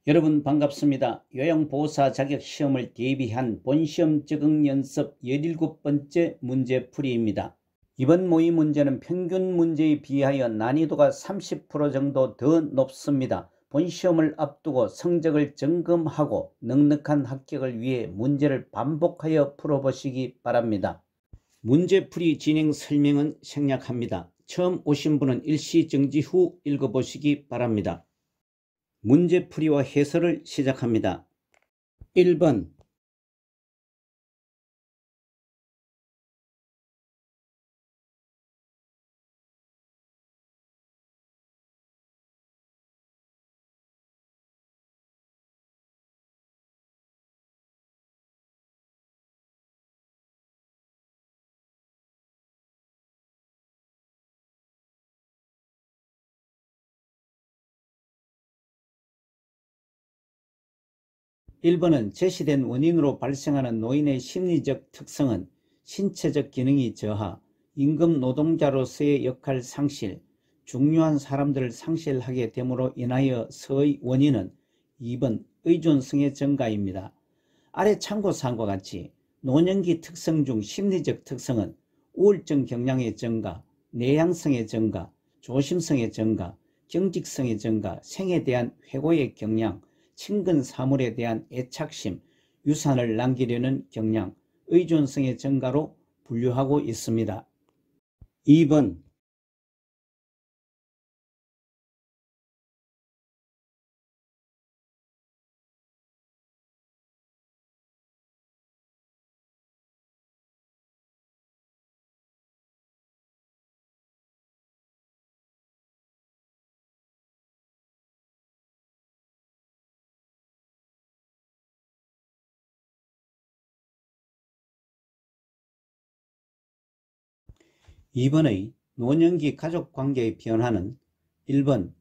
여러분 반갑습니다. 요양보호사 자격시험을 대비한 본시험 적응 연습 17번째 문제풀이입니다. 이번 모의 문제는 평균 문제에 비하여 난이도가 30% 정도 더 높습니다. 본시험을 앞두고 성적을 점검하고 넉넉한 합격을 위해 문제를 반복하여 풀어보시기 바랍니다. 문제풀이 진행 설명은 생략합니다. 처음 오신 분은 일시정지 후 읽어보시기 바랍니다. 문제풀이와 해설을 시작합니다. 1번 은 제시된 원인으로 발생하는 노인의 심리적 특성은 신체적 기능이 저하, 임금 노동자로서의 역할 상실, 중요한 사람들을 상실하게 됨으로 인하여서의 원인은 2번 의존성의 증가입니다. 아래 참고사항과 같이 노년기 특성 중 심리적 특성은 우울증 경량의 증가, 내향성의 증가, 조심성의 증가, 경직성의 증가, 생에 대한 회고의 경량, 친근 사물에 대한 애착심, 유산을 남기려는 경향, 의존성의 증가로 분류하고 있습니다. 2번 의 노년기 가족관계의 변화는 1번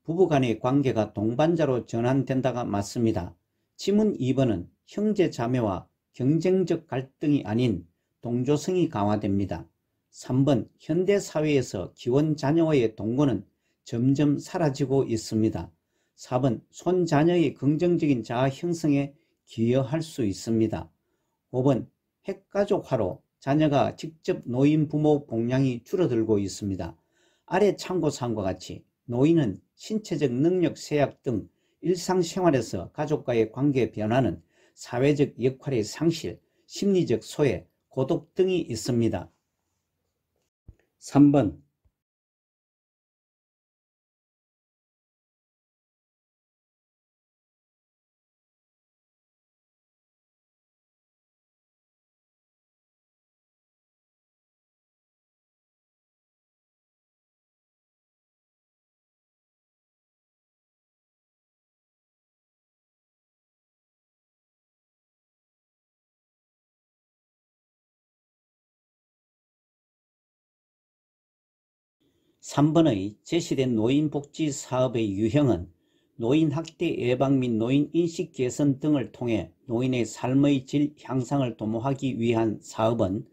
부부간의 관계가 동반자로 전환된다가 맞습니다. 지문 2번은 형제자매와 경쟁적 갈등이 아닌 동조성이 강화됩니다. 3번 현대사회에서 기혼자녀와의 동거는 점점 사라지고 있습니다. 4번 손자녀의 긍정적인 자아 형성에 기여할 수 있습니다. 5번 핵가족화로 자녀가 직접 노인 부모 봉양이 줄어들고 있습니다. 아래 참고사항과 같이 노인은 신체적 능력 쇠약 등 일상생활에서 가족과의 관계 변화는 사회적 역할의 상실, 심리적 소외, 고독 등이 있습니다. 3번 제시된 노인복지 사업의 유형은 노인학대 예방 및 노인인식 개선 등을 통해 노인의 삶의 질 향상을 도모하기 위한 사업은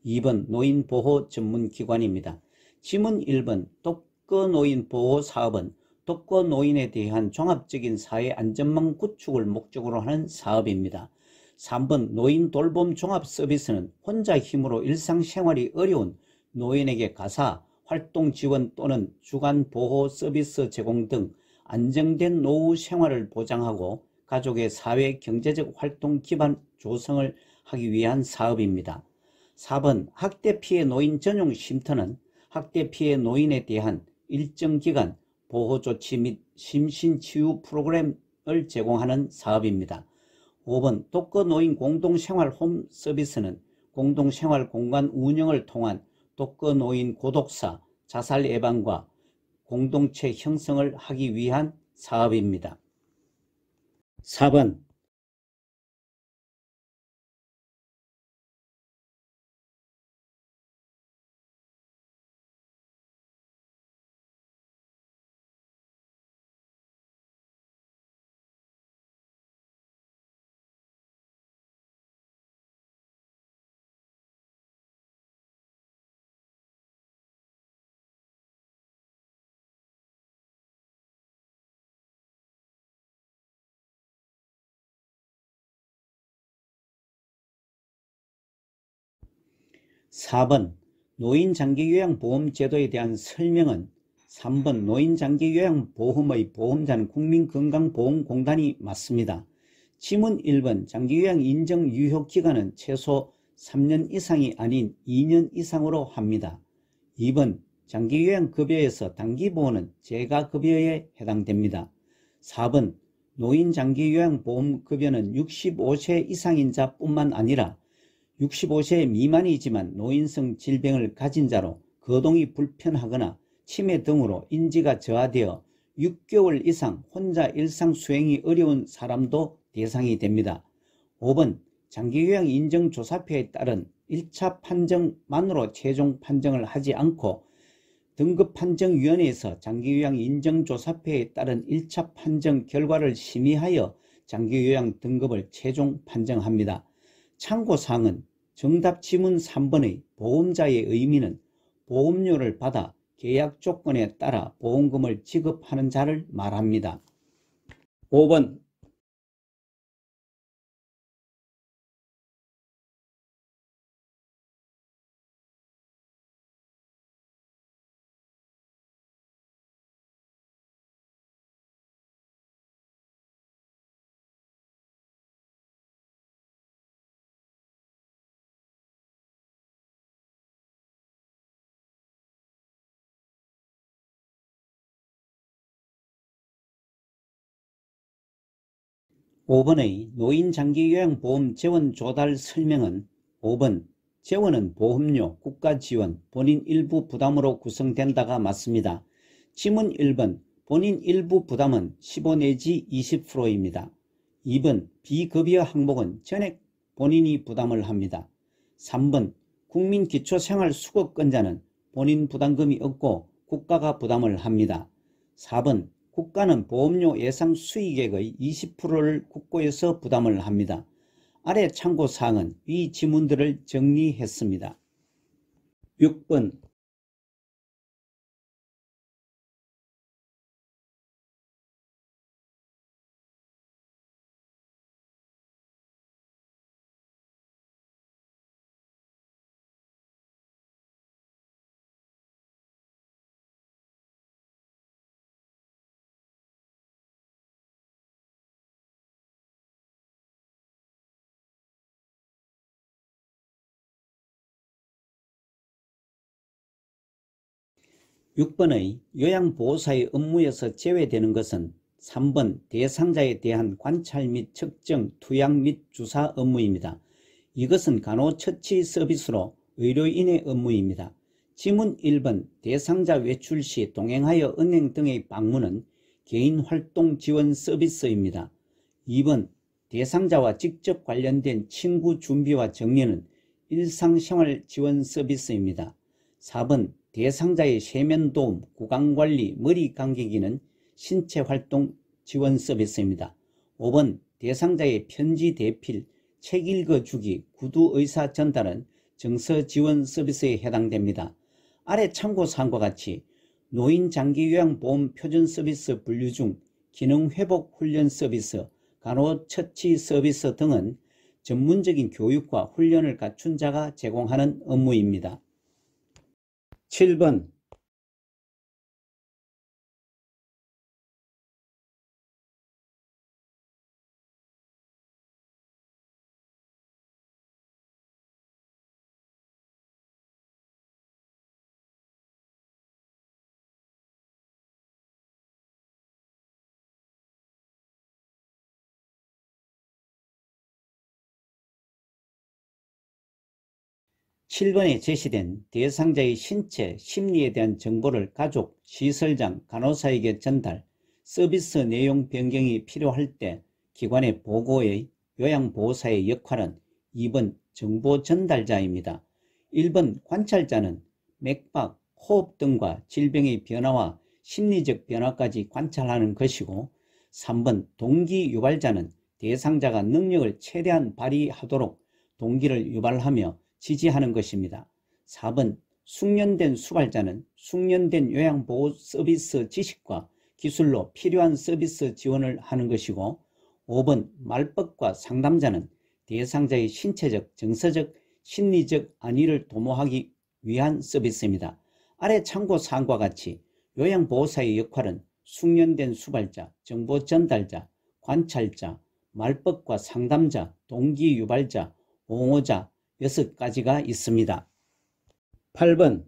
2번 노인보호 전문기관입니다. 지문 1번 독거노인보호사업은 독거노인에 대한 종합적인 사회 안전망 구축을 목적으로 하는 사업입니다. 3번 노인돌봄 종합서비스는 혼자 힘으로 일상생활이 어려운 노인에게 가사, 활동 지원 또는 주간 보호 서비스 제공 등 안정된 노후 생활을 보장하고 가족의 사회 경제적 활동 기반 조성을 하기 위한 사업입니다. 4번 학대 피해 노인 전용 쉼터는 학대 피해 노인에 대한 일정 기간 보호 조치 및 심신치유 프로그램을 제공하는 사업입니다. 5번 독거노인 공동생활 홈 서비스는 공동생활 공간 운영을 통한 독거노인 고독사, 자살 예방과 공동체 형성을 하기 위한 사업입니다. 4번 4번 노인장기요양보험 제도에 대한 설명은 3번 노인장기요양보험의 보험자는 국민건강보험공단이 맞습니다. 지문 1번 장기요양 인정 유효기간은 최소 3년 이상이 아닌 2년 이상으로 합니다. 2번 장기요양급여에서 단기보험은 재가급여에 해당됩니다. 4번 노인장기요양보험급여는 65세 이상인 자뿐만 아니라 65세 미만이지만 노인성 질병을 가진 자로 거동이 불편하거나 치매 등으로 인지가 저하되어 6개월 이상 혼자 일상 수행이 어려운 사람도 대상이 됩니다. 5번 장기요양 인정조사표에 따른 1차 판정만으로 최종 판정을 하지 않고 등급판정위원회에서 장기요양 인정조사표에 따른 1차 판정 결과를 심의하여 장기요양 등급을 최종 판정합니다. 참고사항은 정답 지문 3번의 보험자의 의미는 보험료를 받아 계약 조건에 따라 보험금을 지급하는 자를 말합니다. 5번 의 노인장기요양보험 재원 조달 설명은 5번 재원은 보험료, 국가지원, 본인 일부 부담으로 구성된다가 맞습니다. 지문 1번 본인 일부 부담은 15 내지 20%입니다. 2번 비급여 항목은 전액 본인이 부담을 합니다. 3번 국민기초생활수급권자는 본인 부담금이 없고 국가가 부담을 합니다. 4번 국가는 보험료 예상 수익액의 20%를 국고에서 부담을 합니다. 아래 참고사항은 위 지문들을 정리했습니다. 6번 의 요양보호사의 업무에서 제외되는 것은 3번 대상자에 대한 관찰 및 측정, 투약 및 주사 업무입니다. 이것은 간호처치 서비스로 의료인의 업무입니다. 지문 1번 대상자 외출 시 동행하여 은행 등의 방문은 개인활동 지원 서비스입니다. 2번 대상자와 직접 관련된 친구 준비와 정리는 일상생활 지원 서비스입니다. 4번 대상자의 세면도움, 구강관리, 머리 감기기는 신체활동 지원 서비스입니다. 5번 대상자의 편지 대필, 책 읽어주기, 구두의사 전달은 정서지원 서비스에 해당됩니다. 아래 참고사항과 같이 노인장기요양보험 표준서비스 분류 중 기능회복훈련 서비스, 간호처치 서비스 등은 전문적인 교육과 훈련을 갖춘 자가 제공하는 업무입니다. 7번 에 제시된 대상자의 신체, 심리에 대한 정보를 가족, 시설장, 간호사에게 전달, 서비스 내용 변경이 필요할 때 기관에 보고의 요양보호사의 역할은 2번 정보 전달자입니다. 1번 관찰자는 맥박, 호흡 등과 질병의 변화와 심리적 변화까지 관찰하는 것이고 3번 동기 유발자는 대상자가 능력을 최대한 발휘하도록 동기를 유발하며 지지하는 것입니다. 4번 숙련된 수발자는 숙련된 요양보호 서비스 지식과 기술로 필요한 서비스 지원을 하는 것이고 5번 말법과 상담자는 대상자의 신체적, 정서적, 심리적 안위를 도모하기 위한 서비스입니다. 아래 참고사항과 같이 요양보호사의 역할은 숙련된 수발자, 정보 전달자, 관찰자, 말법과 상담자, 동기 유발자, 옹호자 6가지가 있습니다. 8번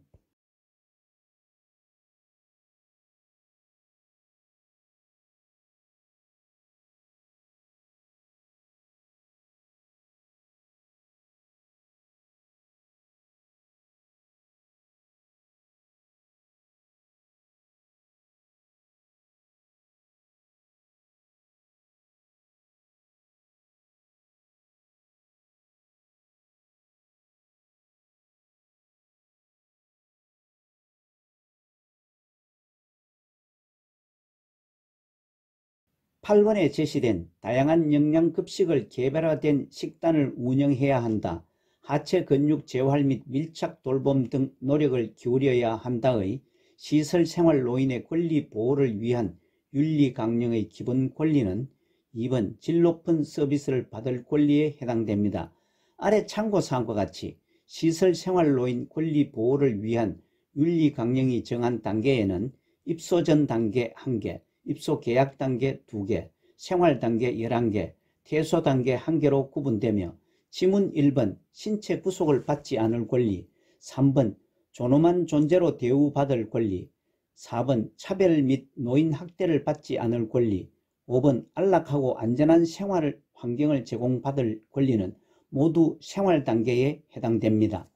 (8번에) 제시된 다양한 영양급식을 개발화된 식단을 운영해야 한다. 하체 근육 재활 및 밀착 돌봄 등 노력을 기울여야 한다의 시설생활 노인의 권리 보호를 위한 윤리 강령의 기본 권리는 2번 질 높은 서비스를 받을 권리에 해당됩니다. 아래 참고사항과 같이 시설생활 노인 권리 보호를 위한 윤리 강령이 정한 단계에는 입소 전 단계 1개, 입소 계약 단계 2개, 생활 단계 11개, 퇴소 단계 1개로 구분되며 지문 1번 신체 구속을 받지 않을 권리, 3번 존엄한 존재로 대우받을 권리, 4번 차별 및 노인 학대를 받지 않을 권리, 5번 안락하고 안전한 생활 환경을 제공받을 권리는 모두 생활 단계에 해당됩니다.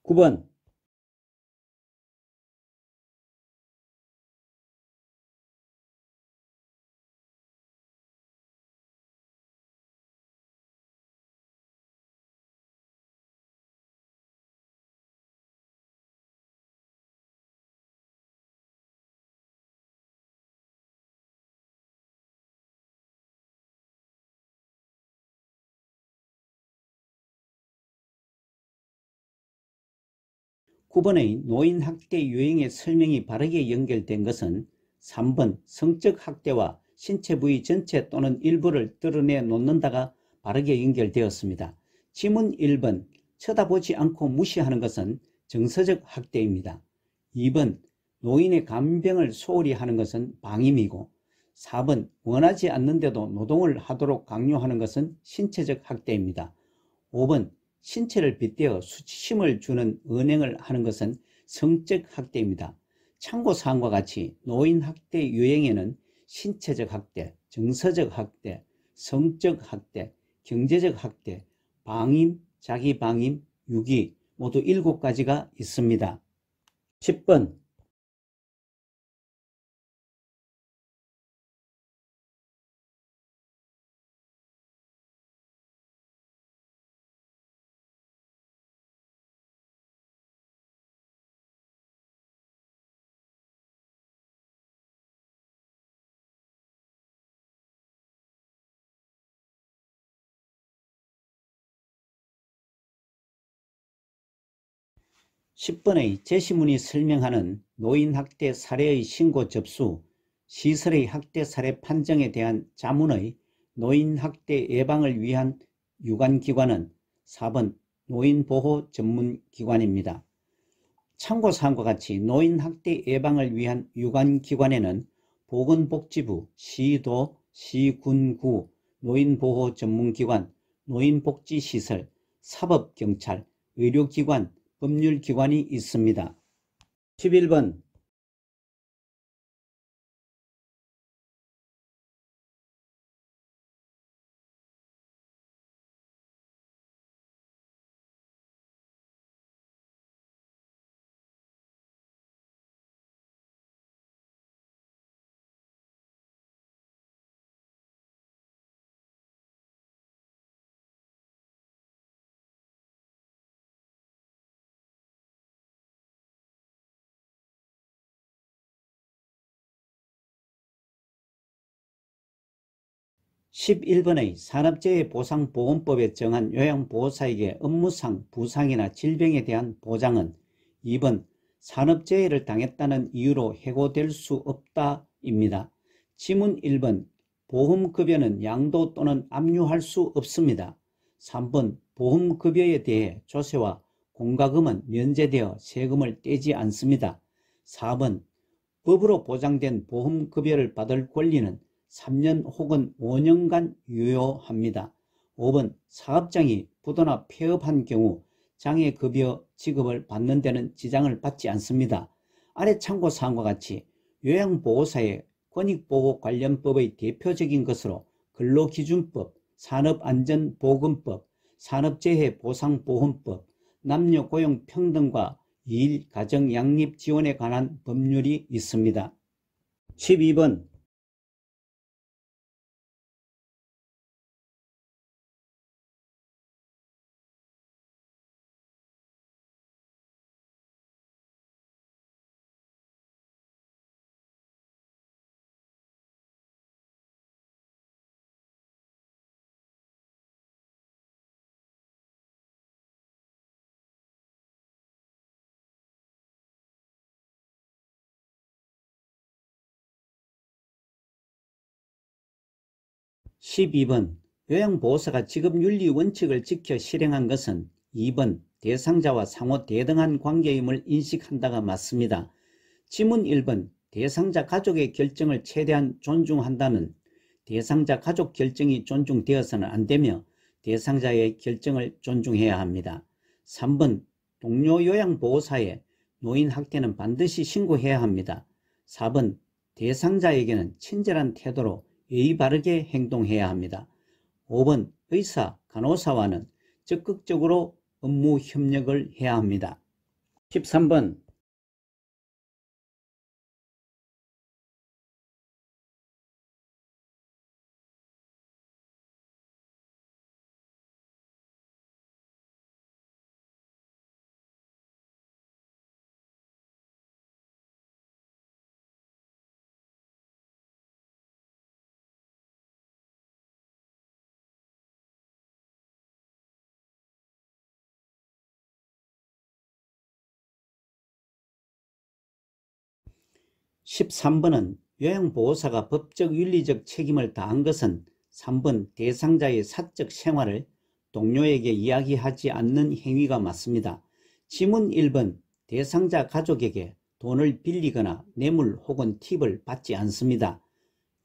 9번 9번의 노인학대 유형의 설명이 바르게 연결된 것은 3번 성적 학대와 신체 부위 전체 또는 일부를 드러내 놓는다가 바르게 연결되었습니다. 지문 1번 쳐다보지 않고 무시하는 것은 정서적 학대입니다. 2번 노인의 간병을 소홀히 하는 것은 방임이고 4번 원하지 않는데도 노동을 하도록 강요하는 것은 신체적 학대입니다. 5번 신체를 빗대어 수치심을 주는 언행을 하는 것은 성적 학대입니다. 참고사항과 같이 노인학대 유형에는 신체적 학대, 정서적 학대, 성적 학대, 경제적 학대, 방임, 자기방임, 유기 모두 7가지가 있습니다. 10번 10번의 제시문이 설명하는 노인학대 사례의 신고 접수, 시설의 학대 사례 판정에 대한 자문의 노인학대 예방을 위한 유관기관은 4번 노인보호 전문기관입니다. 참고사항과 같이 노인학대 예방을 위한 유관기관에는 보건복지부, 시도, 시군구, 노인보호 전문기관, 노인복지시설, 사법경찰, 의료기관, 법률기관이 있습니다. 11번 11번의 산업재해보상보건법에 정한 요양보호사에게 업무상, 부상이나 질병에 대한 보장은 2번 산업재해를 당했다는 이유로 해고될 수 없다입니다. 지문 1번 보험급여는 양도 또는 압류할 수 없습니다. 3번 보험급여에 대해 조세와 공과금은 면제되어 세금을 떼지 않습니다. 4번 법으로 보장된 보험급여를 받을 권리는 3년 혹은 5년간 유효합니다. 5번 사업장이 부도나 폐업한 경우 장애급여 지급을 받는 데는 지장을 받지 않습니다. 아래 참고사항과 같이 요양보호사의 권익보호관련법의 대표적인 것으로 근로기준법, 산업안전보건법, 산업재해보상보험법, 남녀고용평등과 이일 가정양립지원에 관한 법률이 있습니다. 12번 12번 요양보호사가 지급윤리 원칙을 지켜 실행한 것은 2번 대상자와 상호 대등한 관계임을 인식한다가 맞습니다. 지문 1번 대상자 가족의 결정을 최대한 존중한다는 대상자 가족 결정이 존중되어서는 안되며 대상자의 결정을 존중해야 합니다. 3번 동료 요양보호사의 노인학대는 반드시 신고해야 합니다. 4번 대상자에게는 친절한 태도로 예의 바르게 행동해야 합니다. 5번 의사, 간호사와는 적극적으로 업무 협력을 해야 합니다. 13번 13번은 요양보호사가 법적 윤리적 책임을 다한 것은 3번 대상자의 사적 생활을 동료에게 이야기하지 않는 행위가 맞습니다. 지문 1번 대상자 가족에게 돈을 빌리거나 뇌물 혹은 팁을 받지 않습니다.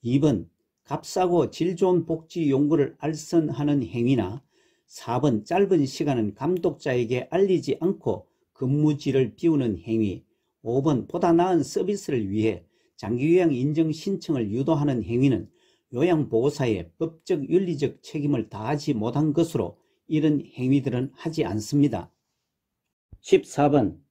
2번 값싸고 질 좋은 복지 용구를 알선하는 행위나 4번 짧은 시간은 감독자에게 알리지 않고 근무지를 비우는 행위, 5번 보다 나은 서비스를 위해 장기요양 인정 신청을 유도하는 행위는 요양보호사의 법적 윤리적 책임을 다하지 못한 것으로 이런 행위들은 하지 않습니다. 14번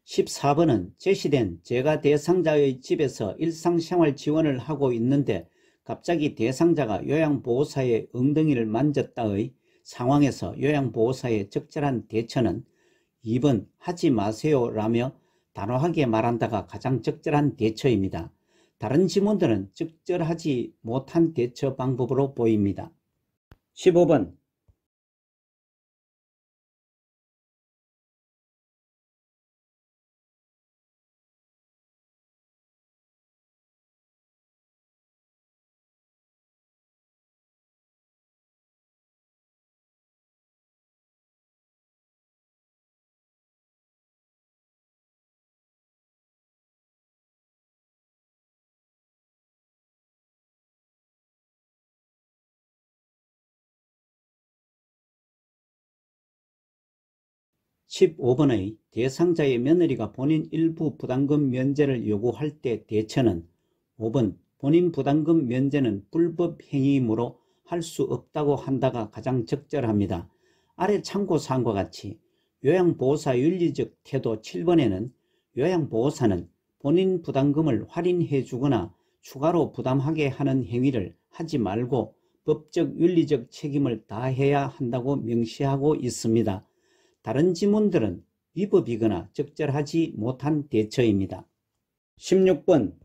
14번은 제시된 제가 대상자의 집에서 일상생활 지원을 하고 있는데 갑자기 대상자가 요양보호사의 엉덩이를 만졌다의 상황에서 요양보호사의 적절한 대처는 2번 하지 마세요 라며 단호하게 말한다가 가장 적절한 대처입니다. 다른 지문들은 적절하지 못한 대처 방법으로 보입니다. 15번 15번의 대상자의 며느리가 본인 일부 부담금 면제를 요구할 때 대처는 5번 본인 부담금 면제는 불법 행위이므로 할 수 없다고 한다가 가장 적절합니다. 아래 참고사항과 같이 요양보호사 윤리적 태도 7번에는 요양보호사는 본인 부담금을 할인해 주거나 추가로 부담하게 하는 행위를 하지 말고 법적 윤리적 책임을 다해야 한다고 명시하고 있습니다. 다른 지문들은 위법이거나 적절하지 못한 대처입니다. 16번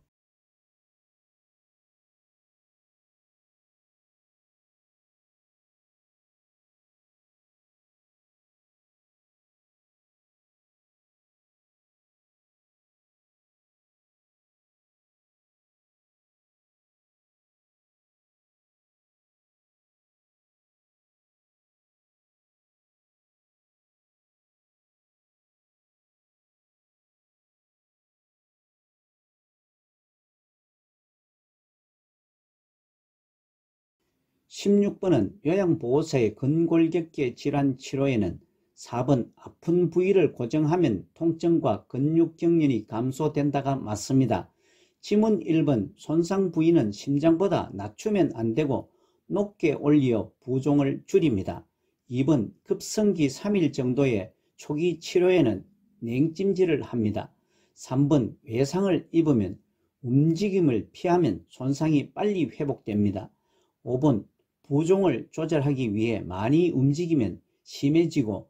16번은 요양보호사의 근골격계 질환 치료에는 4번 아픈 부위를 고정하면 통증과 근육경련이 감소된다가 맞습니다. 지문 1번 손상 부위는 심장보다 낮추면 안되고 높게 올려 부종을 줄입니다. 2번 급성기 3일 정도의 초기 치료에는 냉찜질을 합니다. 3번 외상을 입으면 움직임을 피하면 손상이 빨리 회복됩니다. 5번 부종을 조절하기 위해 많이 움직이면 심해지고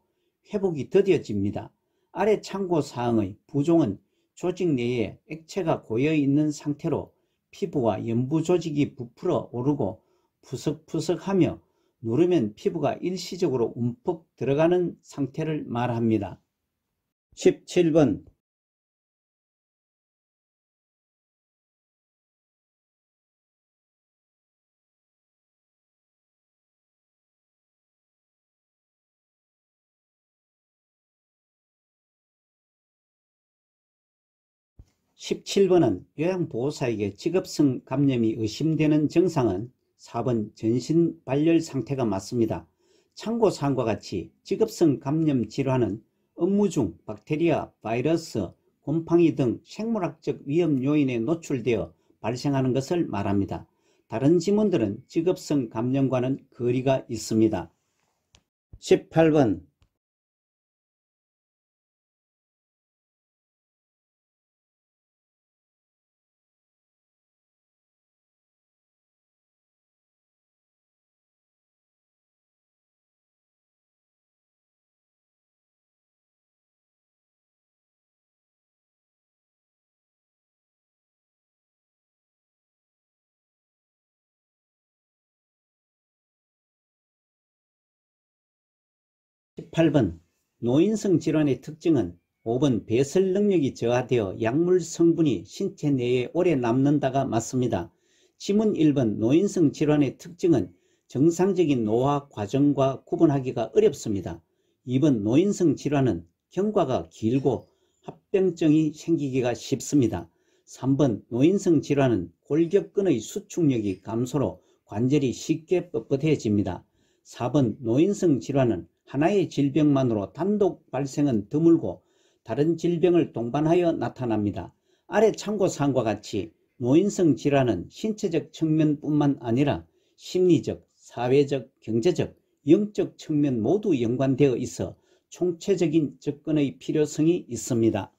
회복이 더뎌집니다. 아래 참고사항의 부종은 조직 내에 액체가 고여있는 상태로 피부와 연부 조직이 부풀어 오르고 푸석푸석하며 누르면 피부가 일시적으로 움푹 들어가는 상태를 말합니다. 17번 17번은 요양보호사에게 직업성 감염이 의심되는 증상은 4번 전신발열 상태가 맞습니다. 참고사항과 같이 직업성 감염 질환은 업무 중 박테리아, 바이러스, 곰팡이 등 생물학적 위험 요인에 노출되어 발생하는 것을 말합니다. 다른 지문들은 직업성 감염과는 거리가 있습니다. 18번 18번 노인성 질환의 특징은 5번 배설 능력이 저하되어 약물 성분이 신체 내에 오래 남는다가 맞습니다. 지문 1번 노인성 질환의 특징은 정상적인 노화 과정과 구분하기가 어렵습니다. 2번 노인성 질환은 경과가 길고 합병증이 생기기가 쉽습니다. 3번 노인성 질환은 골격근의 수축력이 감소로 관절이 쉽게 뻣뻣해집니다. 4번 노인성 질환은 하나의 질병만으로 단독 발생은 드물고 다른 질병을 동반하여 나타납니다. 아래 참고사항과 같이 노인성 질환은 신체적 측면뿐만 아니라 심리적, 사회적, 경제적, 영적 측면 모두 연관되어 있어 총체적인 접근의 필요성이 있습니다.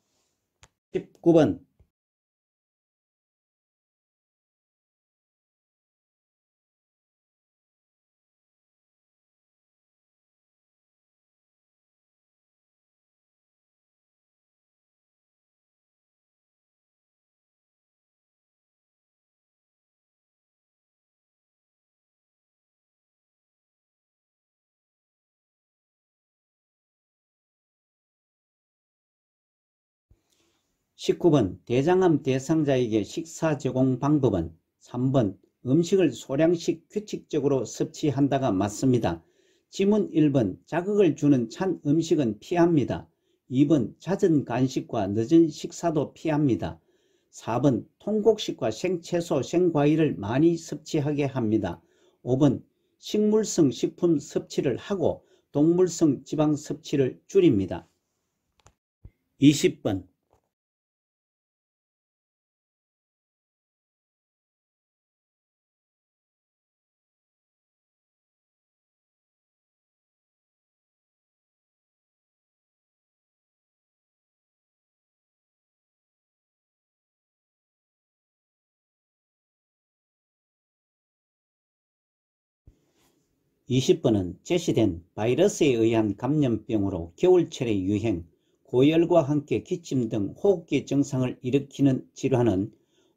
19번 대장암 대상자에게 식사 제공 방법은 3번 음식을 소량씩 규칙적으로 섭취한다가 맞습니다. 지문 1번 자극을 주는 찬 음식은 피합니다. 2번 잦은 간식과 늦은 식사도 피합니다. 4번 통곡식과 생채소, 생과일을 많이 섭취하게 합니다. 5번 식물성 식품 섭취를 하고 동물성 지방 섭취를 줄입니다. 20번 20번은 제시된 바이러스에 의한 감염병으로 겨울철의 유행, 고열과 함께 기침 등 호흡기 증상을 일으키는 질환은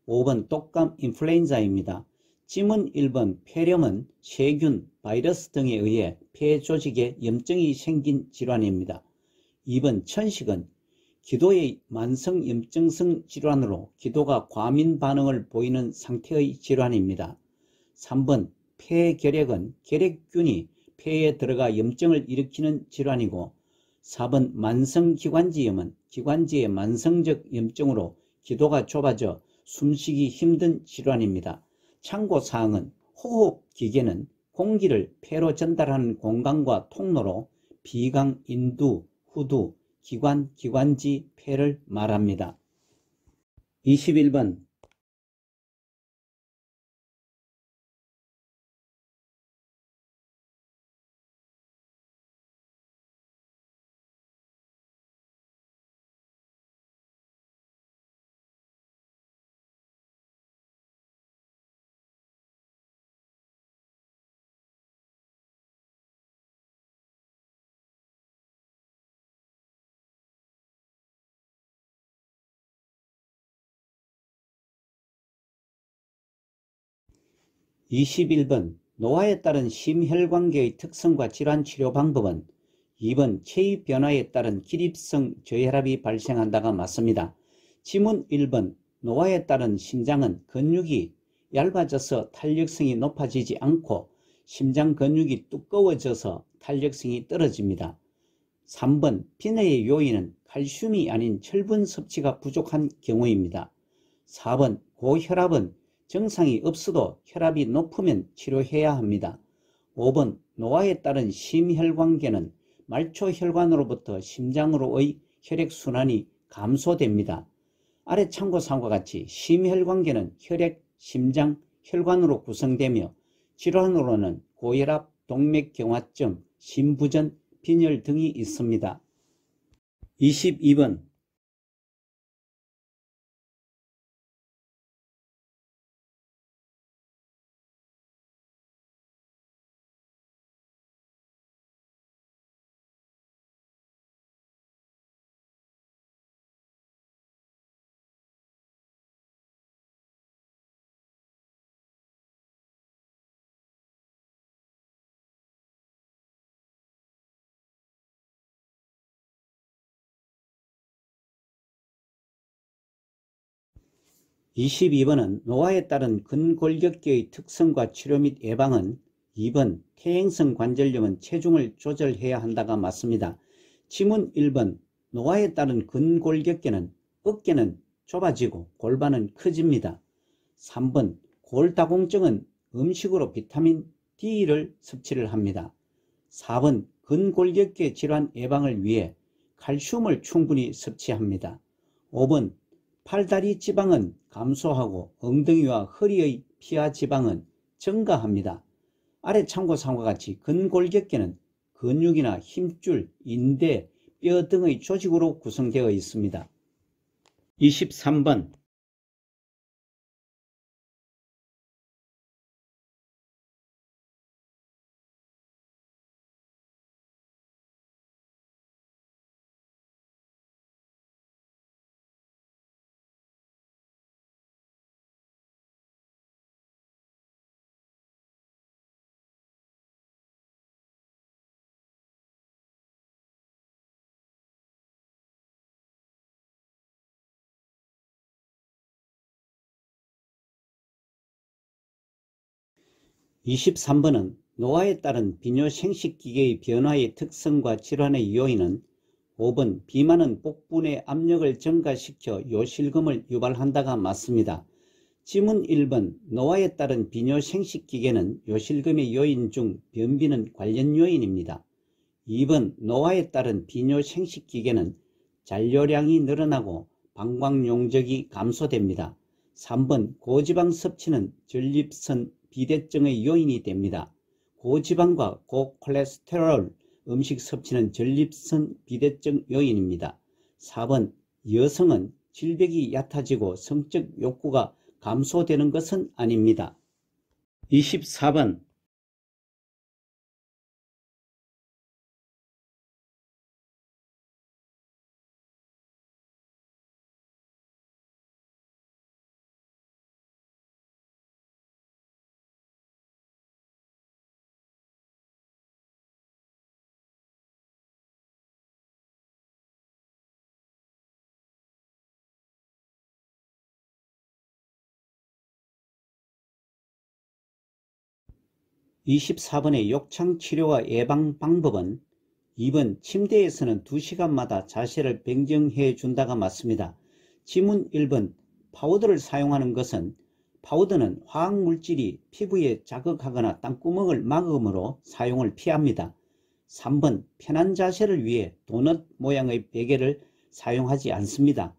5번 독감 인플루엔자입니다. 짐은 1번 폐렴은 세균, 바이러스 등에 의해 폐 조직에 염증이 생긴 질환입니다. 2번 천식은 기도의 만성 염증성 질환으로 기도가 과민 반응을 보이는 상태의 질환입니다. 3번 폐결핵은 결핵균이 폐에 들어가 염증을 일으키는 질환이고, 4번 만성기관지염은 기관지의 만성적 염증으로 기도가 좁아져 숨쉬기 힘든 질환입니다. 참고사항은 호흡기계는 공기를 폐로 전달하는 공간과 통로로 비강, 인두, 후두, 기관, 기관지, 폐를 말합니다. 21번 노화에 따른 심혈관계의 특성과 질환 치료 방법은 2번 체위 변화에 따른 기립성 저혈압이 발생한다가 맞습니다. 지문 1번 노화에 따른 심장은 근육이 얇아져서 탄력성이 높아지지 않고 심장 근육이 두꺼워져서 탄력성이 떨어집니다. 3번 빈혈의 요인은 칼슘이 아닌 철분 섭취가 부족한 경우입니다. 4번 고혈압은 증상이 없어도 혈압이 높으면 치료해야 합니다. 5번 노화에 따른 심혈관계는 말초혈관으로부터 심장으로의 혈액순환이 감소됩니다. 아래 참고사항과 같이 심혈관계는 혈액, 심장, 혈관으로 구성되며 질환으로는 고혈압, 동맥경화증, 심부전, 빈혈 등이 있습니다. 22번 은 노화에 따른 근골격계의 특성과 치료 및 예방은 2번 퇴행성 관절염은 체중을 조절해야 한다가 맞습니다. 지문 1번 노화에 따른 근골격계는 어깨는 좁아지고 골반은 커집니다. 3번 골다공증은 음식으로 비타민 D를 섭취를 합니다. 4번 근골격계 질환 예방을 위해 칼슘을 충분히 섭취합니다. 5번 팔다리 지방은 감소하고 엉덩이와 허리의 피하 지방은 증가합니다. 아래 참고사항과 같이 근골격계는 근육이나 힘줄, 인대, 뼈 등의 조직으로 구성되어 있습니다. 23번 은 노화에 따른 비뇨생식기계의 변화의 특성과 질환의 요인은 5번 비만은 복부의 압력을 증가시켜 요실금을 유발한다가 맞습니다. 지문 1번 노화에 따른 비뇨생식기계는 요실금의 요인 중 변비는 관련 요인입니다. 2번 노화에 따른 비뇨생식기계는 잔류량이 늘어나고 방광용적이 감소됩니다. 3번 고지방 섭취는 전립선 비대증의 요인이 됩니다. 고지방과 고콜레스테롤 음식 섭취는 전립선 비대증 요인입니다. 4번 여성은 질벽이 얕아지고 성적 욕구가 감소되는 것은 아닙니다. 24번 24번의 욕창 치료와 예방 방법은 2번 침대에서는 2시간마다 자세를 변경해 준다가 맞습니다. 지문 1번 파우더를 사용하는 것은 파우더는 화학물질이 피부에 자극하거나 땀구멍을 막으므로 사용을 피합니다. 3번 편한 자세를 위해 도넛 모양의 베개를 사용하지 않습니다.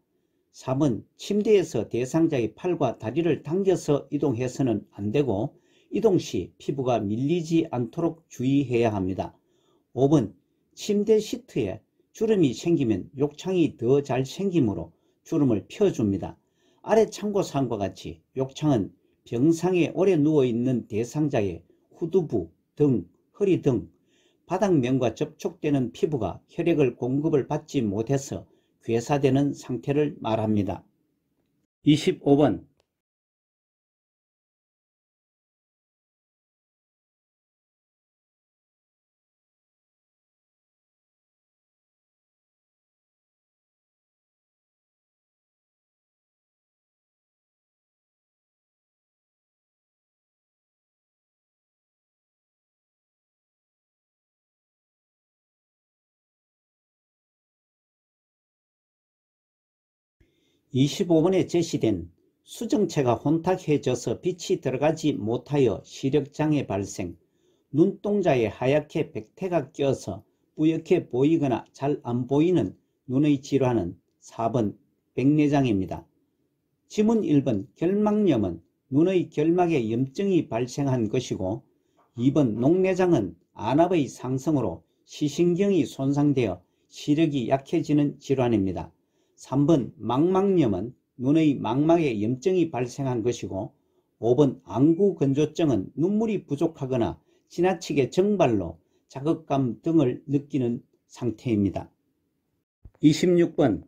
4번 침대에서 대상자의 팔과 다리를 당겨서 이동해서는 안되고 이동 시 피부가 밀리지 않도록 주의해야 합니다. 5번 침대 시트에 주름이 생기면 욕창이 더 잘 생기므로 주름을 펴줍니다. 아래 참고사항과 같이 욕창은 병상에 오래 누워있는 대상자의 후두부, 등, 허리 등 바닥면과 접촉되는 피부가 혈액을 공급을 받지 못해서 괴사되는 상태를 말합니다. 25번 25번에 제시된 수정체가 혼탁해져서 빛이 들어가지 못하여 시력장애 발생, 눈동자에 하얗게 백태가 껴서 뿌옇게 보이거나 잘 안 보이는 눈의 질환은 4번 백내장입니다. 지문 1번 결막염은 눈의 결막에 염증이 발생한 것이고 2번 녹내장은 안압의 상승으로 시신경이 손상되어 시력이 약해지는 질환입니다. 3번 망막염은 눈의 망막에 염증이 발생한 것이고 5번 안구건조증은 눈물이 부족하거나 지나치게 정발로 자극감 등을 느끼는 상태입니다. 26번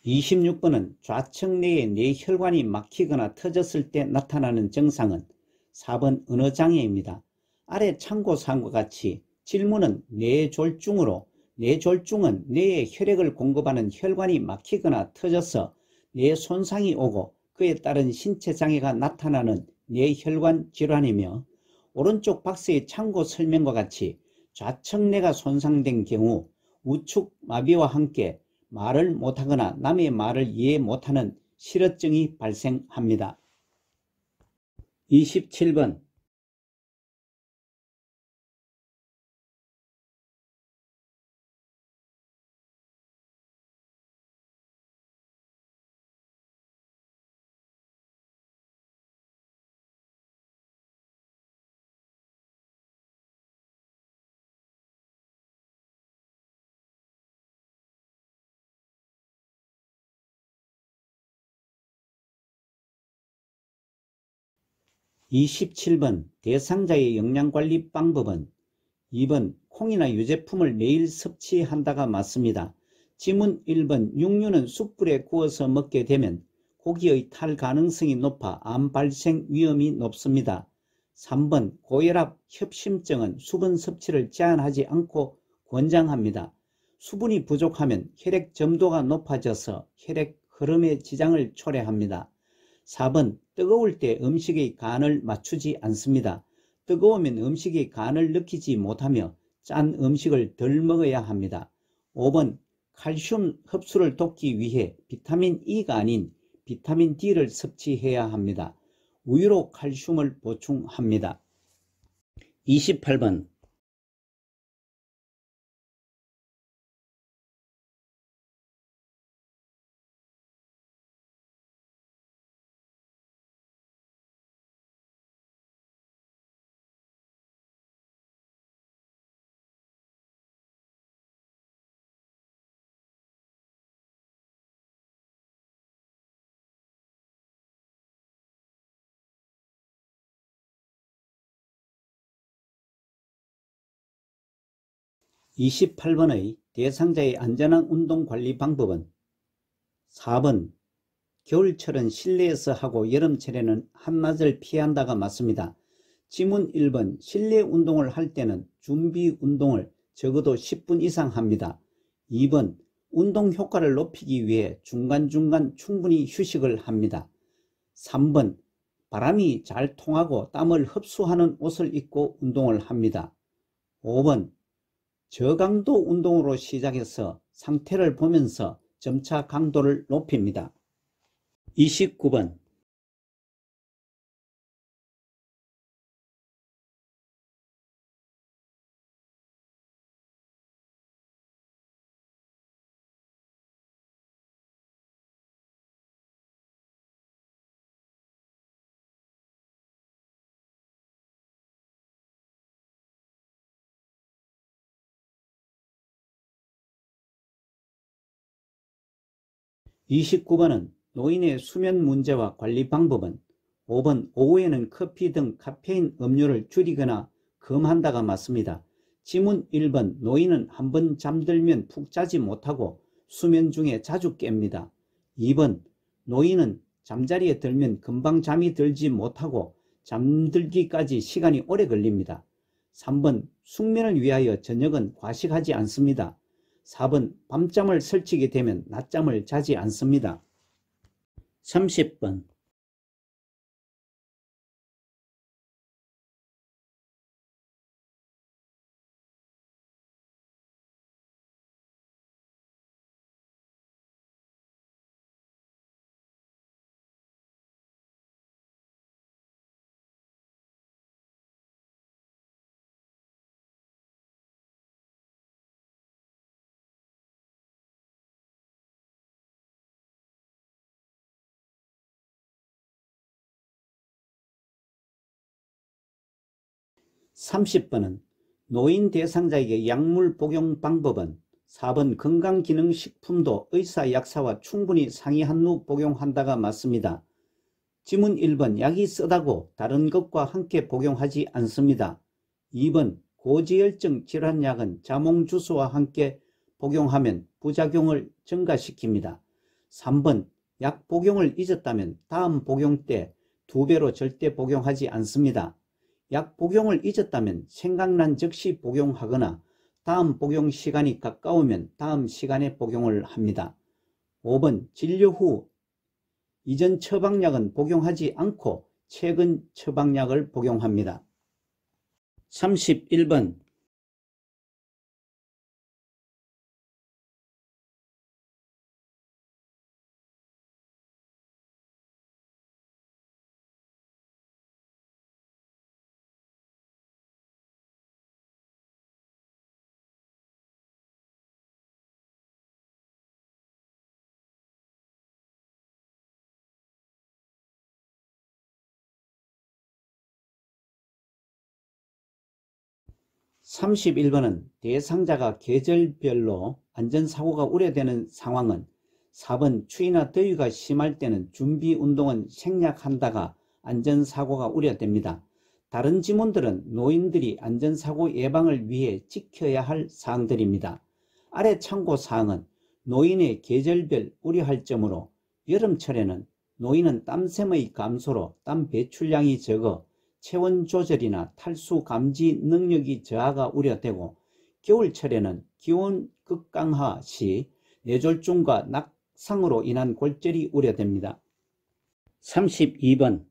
26번은 좌측 뇌의 뇌혈관이 막히거나 터졌을 때 나타나는 증상은 4번 언어장애입니다. 아래 참고사항과 같이 질문은 뇌졸중으로 뇌졸중은 뇌에 혈액을 공급하는 혈관이 막히거나 터져서 뇌 손상이 오고 그에 따른 신체장애가 나타나는 뇌혈관 질환이며 오른쪽 박스의 참고 설명과 같이 좌측 뇌가 손상된 경우 우측 마비와 함께 말을 못하거나 남의 말을 이해 못하는 실어증이 발생합니다. 27번 27번 대상자의 영양관리 방법은 2번 콩이나 유제품을 매일 섭취한다가 맞습니다. 지문 1번 육류는 숯불에 구워서 먹게 되면 고기의 탈 가능성이 높아 암 발생 위험이 높습니다. 3번 고혈압, 협심증은 수분 섭취를 제한하지 않고 권장합니다. 수분이 부족하면 혈액 점도가 높아져서 혈액 흐름에 지장을 초래합니다. 4번 뜨거울 때 음식의 간을 맞추지 않습니다. 뜨거우면 음식의 간을 느끼지 못하며 짠 음식을 덜 먹어야 합니다. 5번 칼슘 흡수를 돕기 위해 비타민 E가 아닌 비타민 D를 섭취해야 합니다. 우유로 칼슘을 보충합니다. 28번 28번의 대상자의 안전한 운동관리 방법은 4번 겨울철은 실내에서 하고 여름철에는 한낮을 피한다가 맞습니다. 지문 1번 실내 운동을 할 때는 준비 운동을 적어도 10분 이상 합니다. 2번 운동 효과를 높이기 위해 중간중간 충분히 휴식을 합니다. 3번 바람이 잘 통하고 땀을 흡수하는 옷을 입고 운동을 합니다. 5번 저강도 운동으로 시작해서 상태를 보면서 점차 강도를 높입니다. 29번 29번은 노인의 수면 문제와 관리 방법은 5번 오후에는 커피 등 카페인 음료를 줄이거나 금한다가 맞습니다. 지문 1번 노인은 한번 잠들면 푹 자지 못하고 수면 중에 자주 깹니다. 2번 노인은 잠자리에 들면 금방 잠이 들지 못하고 잠들기까지 시간이 오래 걸립니다. 3번 숙면을 위하여 저녁은 과식하지 않습니다. 4번 밤잠을 설치게 되면 낮잠을 자지 않습니다. 30번 30번은 노인 대상자에게 약물 복용 방법은 4번 건강기능식품도 의사 약사와 충분히 상의한 후 복용한다가 맞습니다. 지문 1번 약이 쓰다고 다른 것과 함께 복용하지 않습니다. 2번 고지혈증 질환약은 자몽주스와 함께 복용하면 부작용을 증가시킵니다. 3번 약 복용을 잊었다면 다음 복용 때 2배로 절대 복용하지 않습니다. 약 복용을 잊었다면 생각난 즉시 복용하거나 다음 복용 시간이 가까우면 다음 시간에 복용을 합니다. 5번 진료 후 이전 처방약은 복용하지 않고 최근 처방약을 복용합니다. 31번 31번은 대상자가 계절별로 안전사고가 우려되는 상황은 4번 추위나 더위가 심할 때는 준비운동은 생략한다가 안전사고가 우려됩니다. 다른 지문들은 노인들이 안전사고 예방을 위해 지켜야 할 사항들입니다. 아래 참고사항은 노인의 계절별 우려할 점으로 여름철에는 노인은 땀샘의 감소로 땀 배출량이 적어 체온 조절이나 탈수 감지 능력이 저하가 우려되고 겨울철에는 기온 극강하 시 뇌졸중과 낙상으로 인한 골절이 우려됩니다. 32번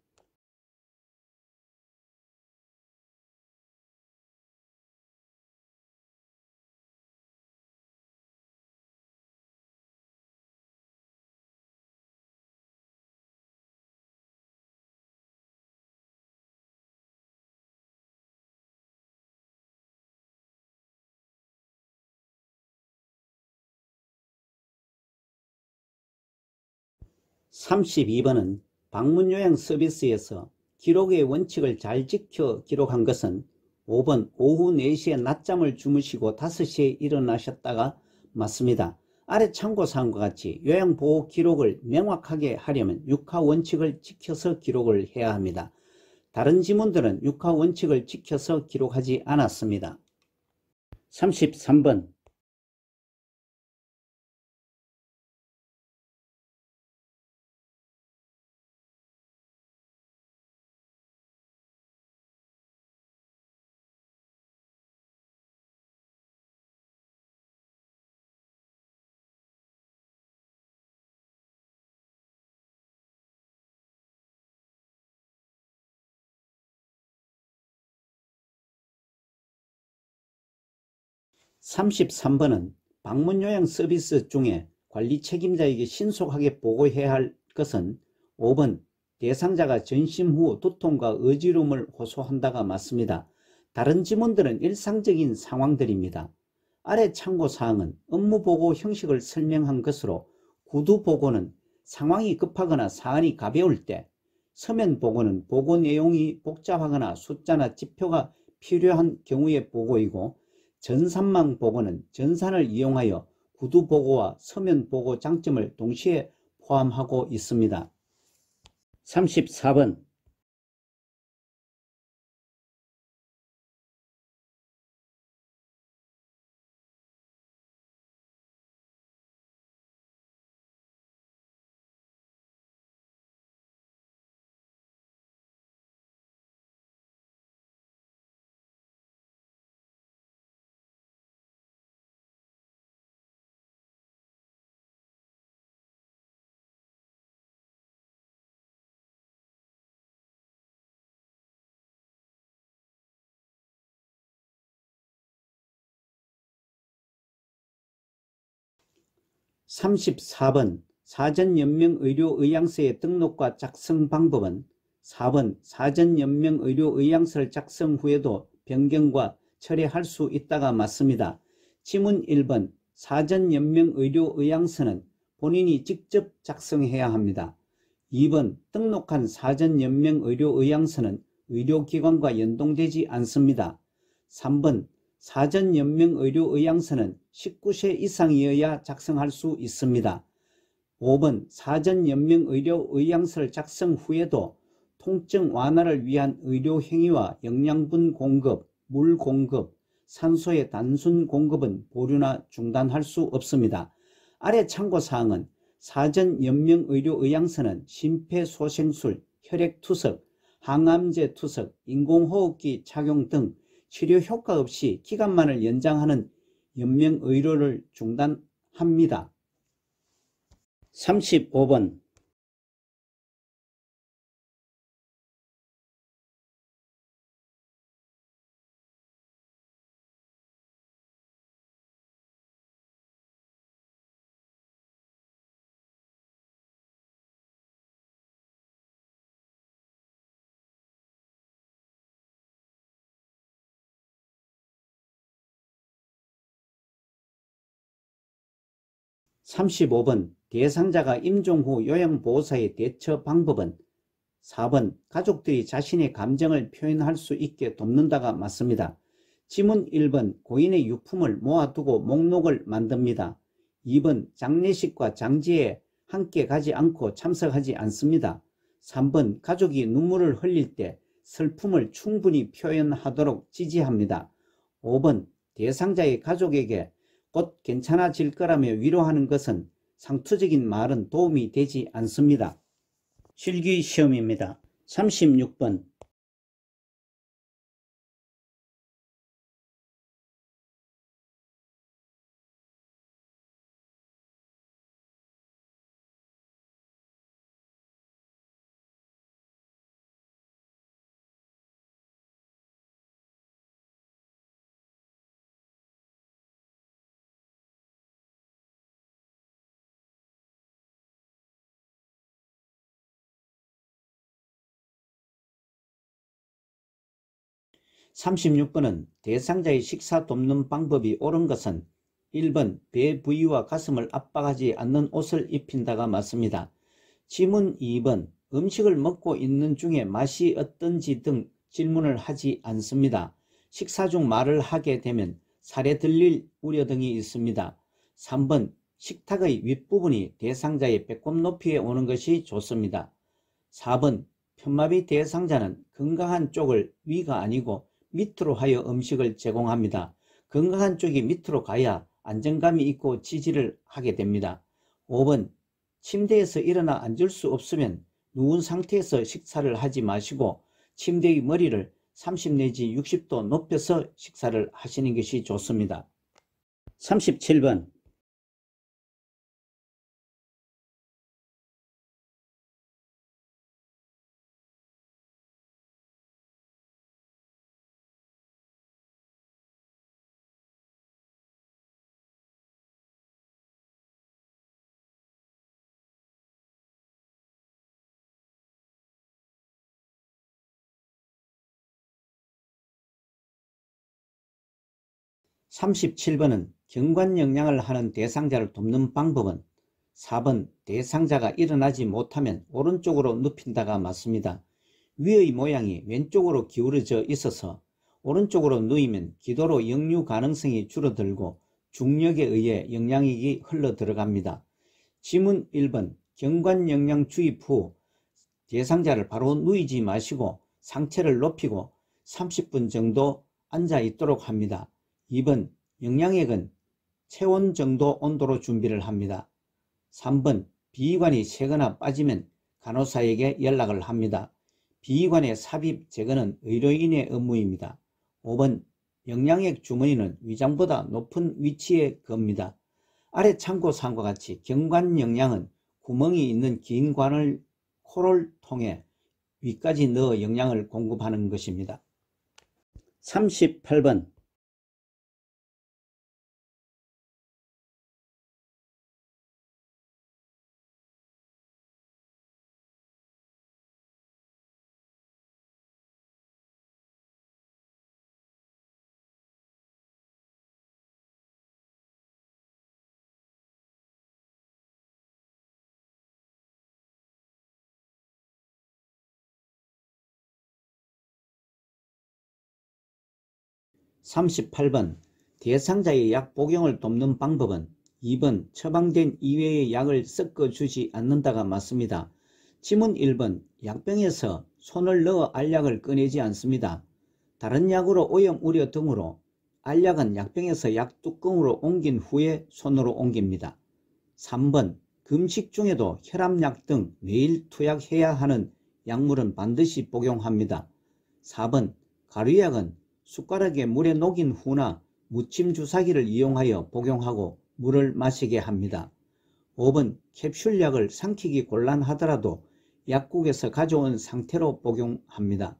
32번은 방문 요양 서비스에서 기록의 원칙을 잘 지켜 기록한 것은 5번 오후 4시에 낮잠을 주무시고 5시에 일어나셨다가 맞습니다. 아래 참고사항과 같이 요양보호 기록을 명확하게 하려면 육하 원칙을 지켜서 기록을 해야 합니다. 다른 지문들은 육하 원칙을 지켜서 기록하지 않았습니다. 33번 33번은 방문 요양 서비스 중에 관리 책임자에게 신속하게 보고해야 할 것은 5번 대상자가 전심 후 두통과 어지러움을 호소한다가 맞습니다. 다른 지문들은 일상적인 상황들입니다. 아래 참고사항은 업무보고 형식을 설명한 것으로 구두보고는 상황이 급하거나 사안이 가벼울 때, 서면보고는 보고 내용이 복잡하거나 숫자나 지표가 필요한 경우의 보고이고, 전산망 보고는 전산을 이용하여 구두보고와 서면보고 장점을 동시에 포함하고 있습니다. 34번 사전연명의료의향서의 등록과 작성 방법은 4번 사전연명의료의향서를 작성 후에도 변경과 철회할 수 있다가 맞습니다. 지문 1번 사전연명의료의향서는 본인이 직접 작성해야 합니다. 2번 등록한 사전연명의료의향서는 의료기관과 연동되지 않습니다. 3번 사전연명의료의향서는 19세 이상이어야 작성할 수 있습니다. 5번 사전연명의료의향서를 작성 후에도 통증 완화를 위한 의료행위와 영양분 공급, 물 공급, 산소의 단순 공급은 보류나 중단할 수 없습니다. 아래 참고사항은 사전연명의료의향서는 심폐소생술, 혈액투석, 항암제 투석, 인공호흡기 착용 등 치료 효과 없이 기간만을 연장하는 연명의료를 중단합니다. 35번 35번 대상자가 임종 후 요양보호사의 대처 방법은 4번 가족들이 자신의 감정을 표현할 수 있게 돕는다가 맞습니다. 지문 1번 고인의 유품을 모아두고 목록을 만듭니다. 2번 장례식과 장지에 함께 가지 않고 참석하지 않습니다. 3번 가족이 눈물을 흘릴 때 슬픔을 충분히 표현하도록 지지합니다. 5번 대상자의 가족에게 곧 괜찮아질 거라며 위로하는 것은 상투적인 말은 도움이 되지 않습니다. 실기시험입니다. 36번 (36번은) 대상자의 식사 돕는 방법이 옳은 것은 1번 배 부위와 가슴을 압박하지 않는 옷을 입힌다가 맞습니다. 지문 2번 음식을 먹고 있는 중에 맛이 어떤지 등 질문을 하지 않습니다. 식사 중 말을 하게 되면 살에 들릴 우려 등이 있습니다. 3번 식탁의 윗부분이 대상자의 배꼽 높이에 오는 것이 좋습니다. 4번 편마비 대상자는 건강한 쪽을 위가 아니고 밑으로 하여 음식을 제공합니다. 건강한 쪽이 밑으로 가야 안정감이 있고 지지를 하게 됩니다. 5번 침대에서 일어나 앉을 수 없으면 누운 상태에서 식사를 하지 마시고 침대의 머리를 30 내지 60도 높여서 식사를 하시는 것이 좋습니다. 37번 37번은 경관영양을 하는 대상자를 돕는 방법은 4번 대상자가 일어나지 못하면 오른쪽으로 눕힌다가 맞습니다. 위의 모양이 왼쪽으로 기울어져 있어서 오른쪽으로 누이면 기도로 역류 가능성이 줄어들고 중력에 의해 영양액이 흘러 들어갑니다. 지문 1번 경관영양 주입 후 대상자를 바로 누이지 마시고 상체를 높이고 30분 정도 앉아 있도록 합니다. 2번 영양액은 체온 정도 온도로 준비를 합니다. 3번 비위관이 새거나 빠지면 간호사에게 연락을 합니다. 비위관의 삽입 제거는 의료인의 업무입니다. 5번 영양액 주머니는 위장보다 높은 위치에 겁니다. 아래 참고사항과 같이 경관영양은 구멍이 있는 긴 관을 코를 통해 위까지 넣어 영양을 공급하는 것입니다. 38번 38번 대상자의 약 복용을 돕는 방법은 2번 처방된 이외의 약을 섞어주지 않는다가 맞습니다. 지문 1번 약병에서 손을 넣어 알약을 꺼내지 않습니다. 다른 약으로 오염 우려 등으로 알약은 약병에서 약뚜껑으로 옮긴 후에 손으로 옮깁니다. 3번 금식 중에도 혈압약 등 매일 투약해야 하는 약물은 반드시 복용합니다. 4번 가루약은 숟가락에 물에 녹인 후나 무침 주사기를 이용하여 복용하고 물을 마시게 합니다. 5번 캡슐약을 삼키기 곤란하더라도 약국에서 가져온 상태로 복용합니다.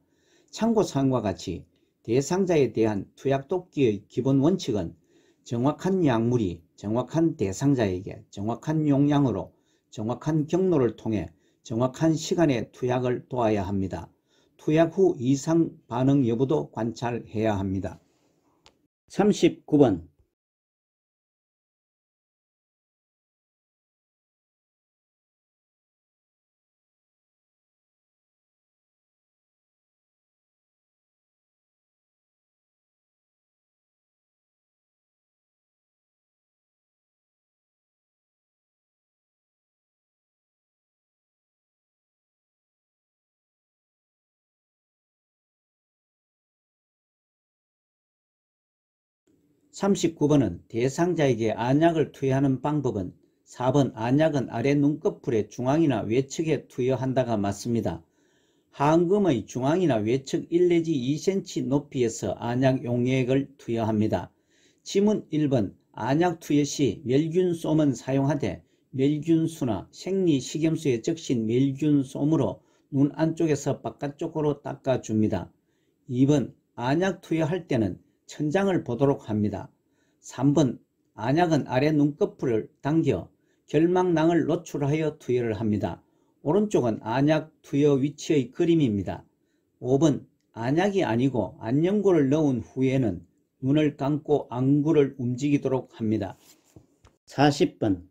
참고사항과 같이 대상자에 대한 투약 돕기의 기본 원칙은 정확한 약물이 정확한 대상자에게 정확한 용량으로 정확한 경로를 통해 정확한 시간에 투약을 도와야 합니다. 투약 후 이상 반응 여부도 관찰해야 합니다. 39번 39번은 대상자에게 안약을 투여하는 방법은 4번 안약은 아래 눈꺼풀의 중앙이나 외측에 투여한다가 맞습니다. 하안금의 중앙이나 외측 1 내지 2cm 높이에서 안약 용액을 투여합니다. 지문 1번 안약 투여 시 멸균솜은 사용하되 멸균수나 생리식염수에 적신 멸균솜으로 눈 안쪽에서 바깥쪽으로 닦아줍니다. 2번 안약 투여할 때는 천장을 보도록 합니다. 3번 안약은 아래 눈꺼풀을 당겨 결막낭을 노출하여 투여를 합니다. 오른쪽은 안약 투여 위치의 그림입니다. 5번 안약이 아니고 안연고를 넣은 후에는 눈을 감고 안구를 움직이도록 합니다. 40번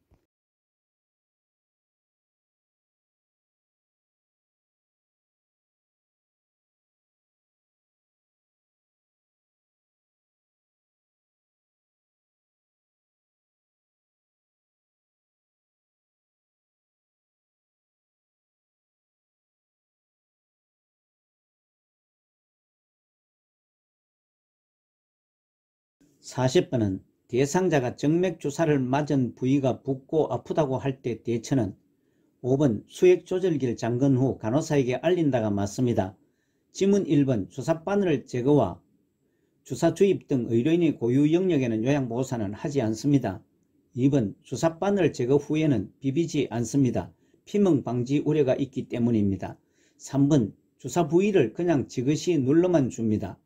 40번은 대상자가 정맥주사를 맞은 부위가 붓고 아프다고 할 때 대처는 5번 수액조절기를 잠근 후 간호사에게 알린다가 맞습니다. 지문 1번 주사바늘을 제거와 주사 주입 등 의료인의 고유 영역에는 요양보호사는 하지 않습니다. 2번 주사바늘 제거 후에는 비비지 않습니다. 피멍 방지 우려가 있기 때문입니다. 3번 주사 부위를 그냥 지그시 눌러만 줍니다.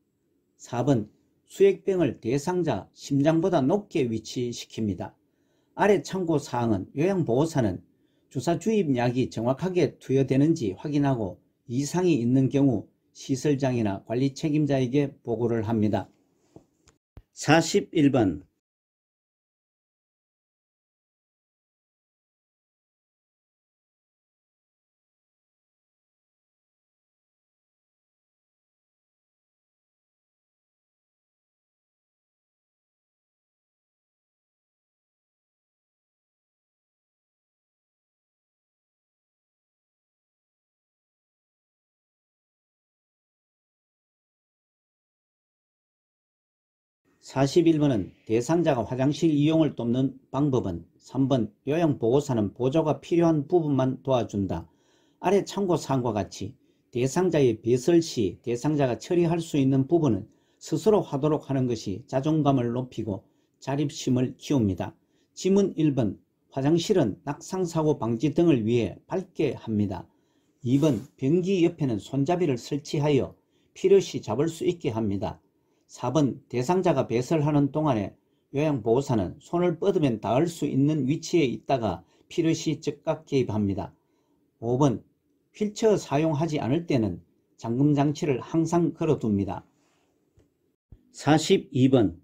4번 수액병을 대상자 심장보다 높게 위치시킵니다. 아래 참고사항은 요양보호사는 주사 주입약이 정확하게 투여되는지 확인하고 이상이 있는 경우 시설장이나 관리 책임자에게 보고를 합니다. 41번 41번은 대상자가 화장실 이용을 돕는 방법은 3번 요양보호사는 보조가 필요한 부분만 도와준다. 아래 참고사항과 같이 대상자의 배설 시 대상자가 처리할 수 있는 부분은 스스로 하도록 하는 것이 자존감을 높이고 자립심을 키웁니다. 지문 1번 화장실은 낙상사고 방지 등을 위해 밝게 합니다. 2번 변기 옆에는 손잡이를 설치하여 필요시 잡을 수 있게 합니다. 4번 대상자가 배설하는 동안에 요양보호사는 손을 뻗으면 닿을 수 있는 위치에 있다가 필요시 즉각 개입합니다. 5번 휠체어 사용하지 않을 때는 잠금장치를 항상 걸어둡니다. 42번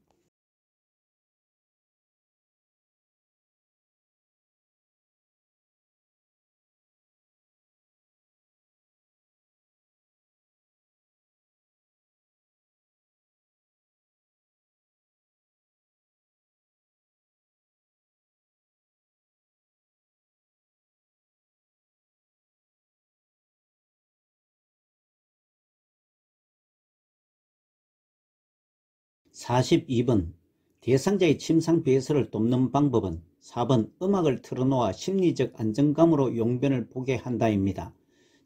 42번 대상자의 침상 배설을 돕는 방법은 4번 음악을 틀어놓아 심리적 안정감으로 용변을 보게 한다입니다.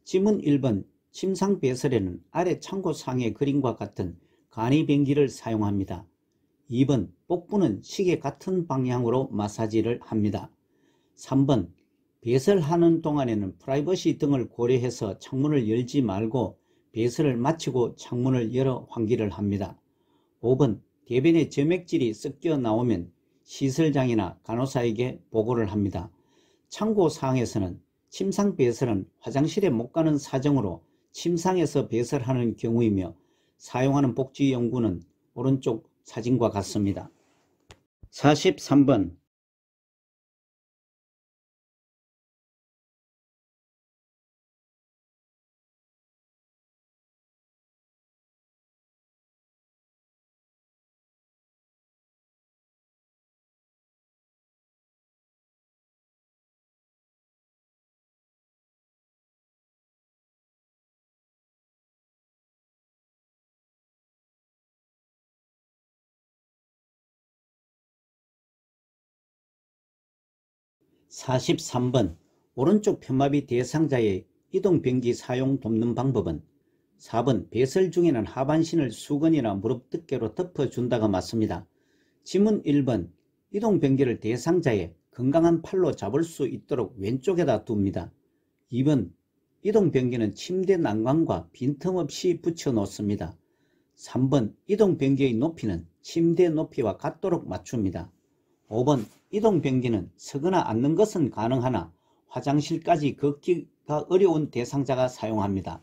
지문 1번 침상 배설에는 아래 참고사항의 그림과 같은 간이변기를 사용합니다. 2번 복부는 시계 같은 방향으로 마사지를 합니다. 3번 배설하는 동안에는 프라이버시 등을 고려해서 창문을 열지 말고 배설을 마치고 창문을 열어 환기를 합니다. 5번 대변에 점액질이 섞여 나오면 시설장이나 간호사에게 보고를 합니다. 참고사항에서는 침상 배설은 화장실에 못 가는 사정으로 침상에서 배설하는 경우이며 사용하는 복지용구는 오른쪽 사진과 같습니다. 43번 43번 오른쪽 편마비 대상자의 이동변기 사용 돕는 방법은 4번 배설 중에는 하반신을 수건이나 무릎 두께로 덮어준다가 맞습니다. 지문 1번 이동변기를 대상자의 건강한 팔로 잡을 수 있도록 왼쪽에다 둡니다. 2번 이동변기는 침대 난간과 빈틈없이 붙여 놓습니다. 3번 이동변기의 높이는 침대 높이와 같도록 맞춥니다. 5번 이동변기는 서거나 앉는 것은 가능하나 화장실까지 걷기가 어려운 대상자가 사용합니다.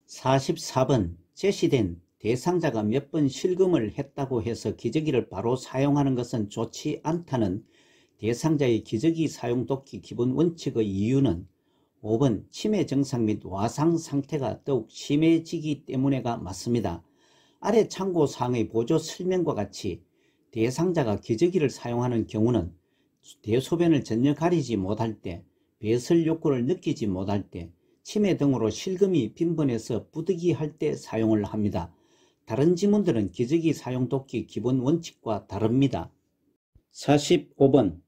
44번 제시된 대상자가 몇 번 실금을 했다고 해서 기저귀를 바로 사용하는 것은 좋지 않다는 대상자의 기저귀 사용 돕기 기본 원칙의 이유는 5번 치매 증상 및 와상 상태가 더욱 심해지기 때문에가 맞습니다. 아래 참고사항의 보조 설명과 같이 대상자가 기저귀를 사용하는 경우는 대소변을 전혀 가리지 못할 때, 배설 욕구를 느끼지 못할 때, 치매 등으로 실금이 빈번해서 부득이할 때 사용을 합니다. 다른 지문들은 기저귀 사용 돕기 기본 원칙과 다릅니다. 45번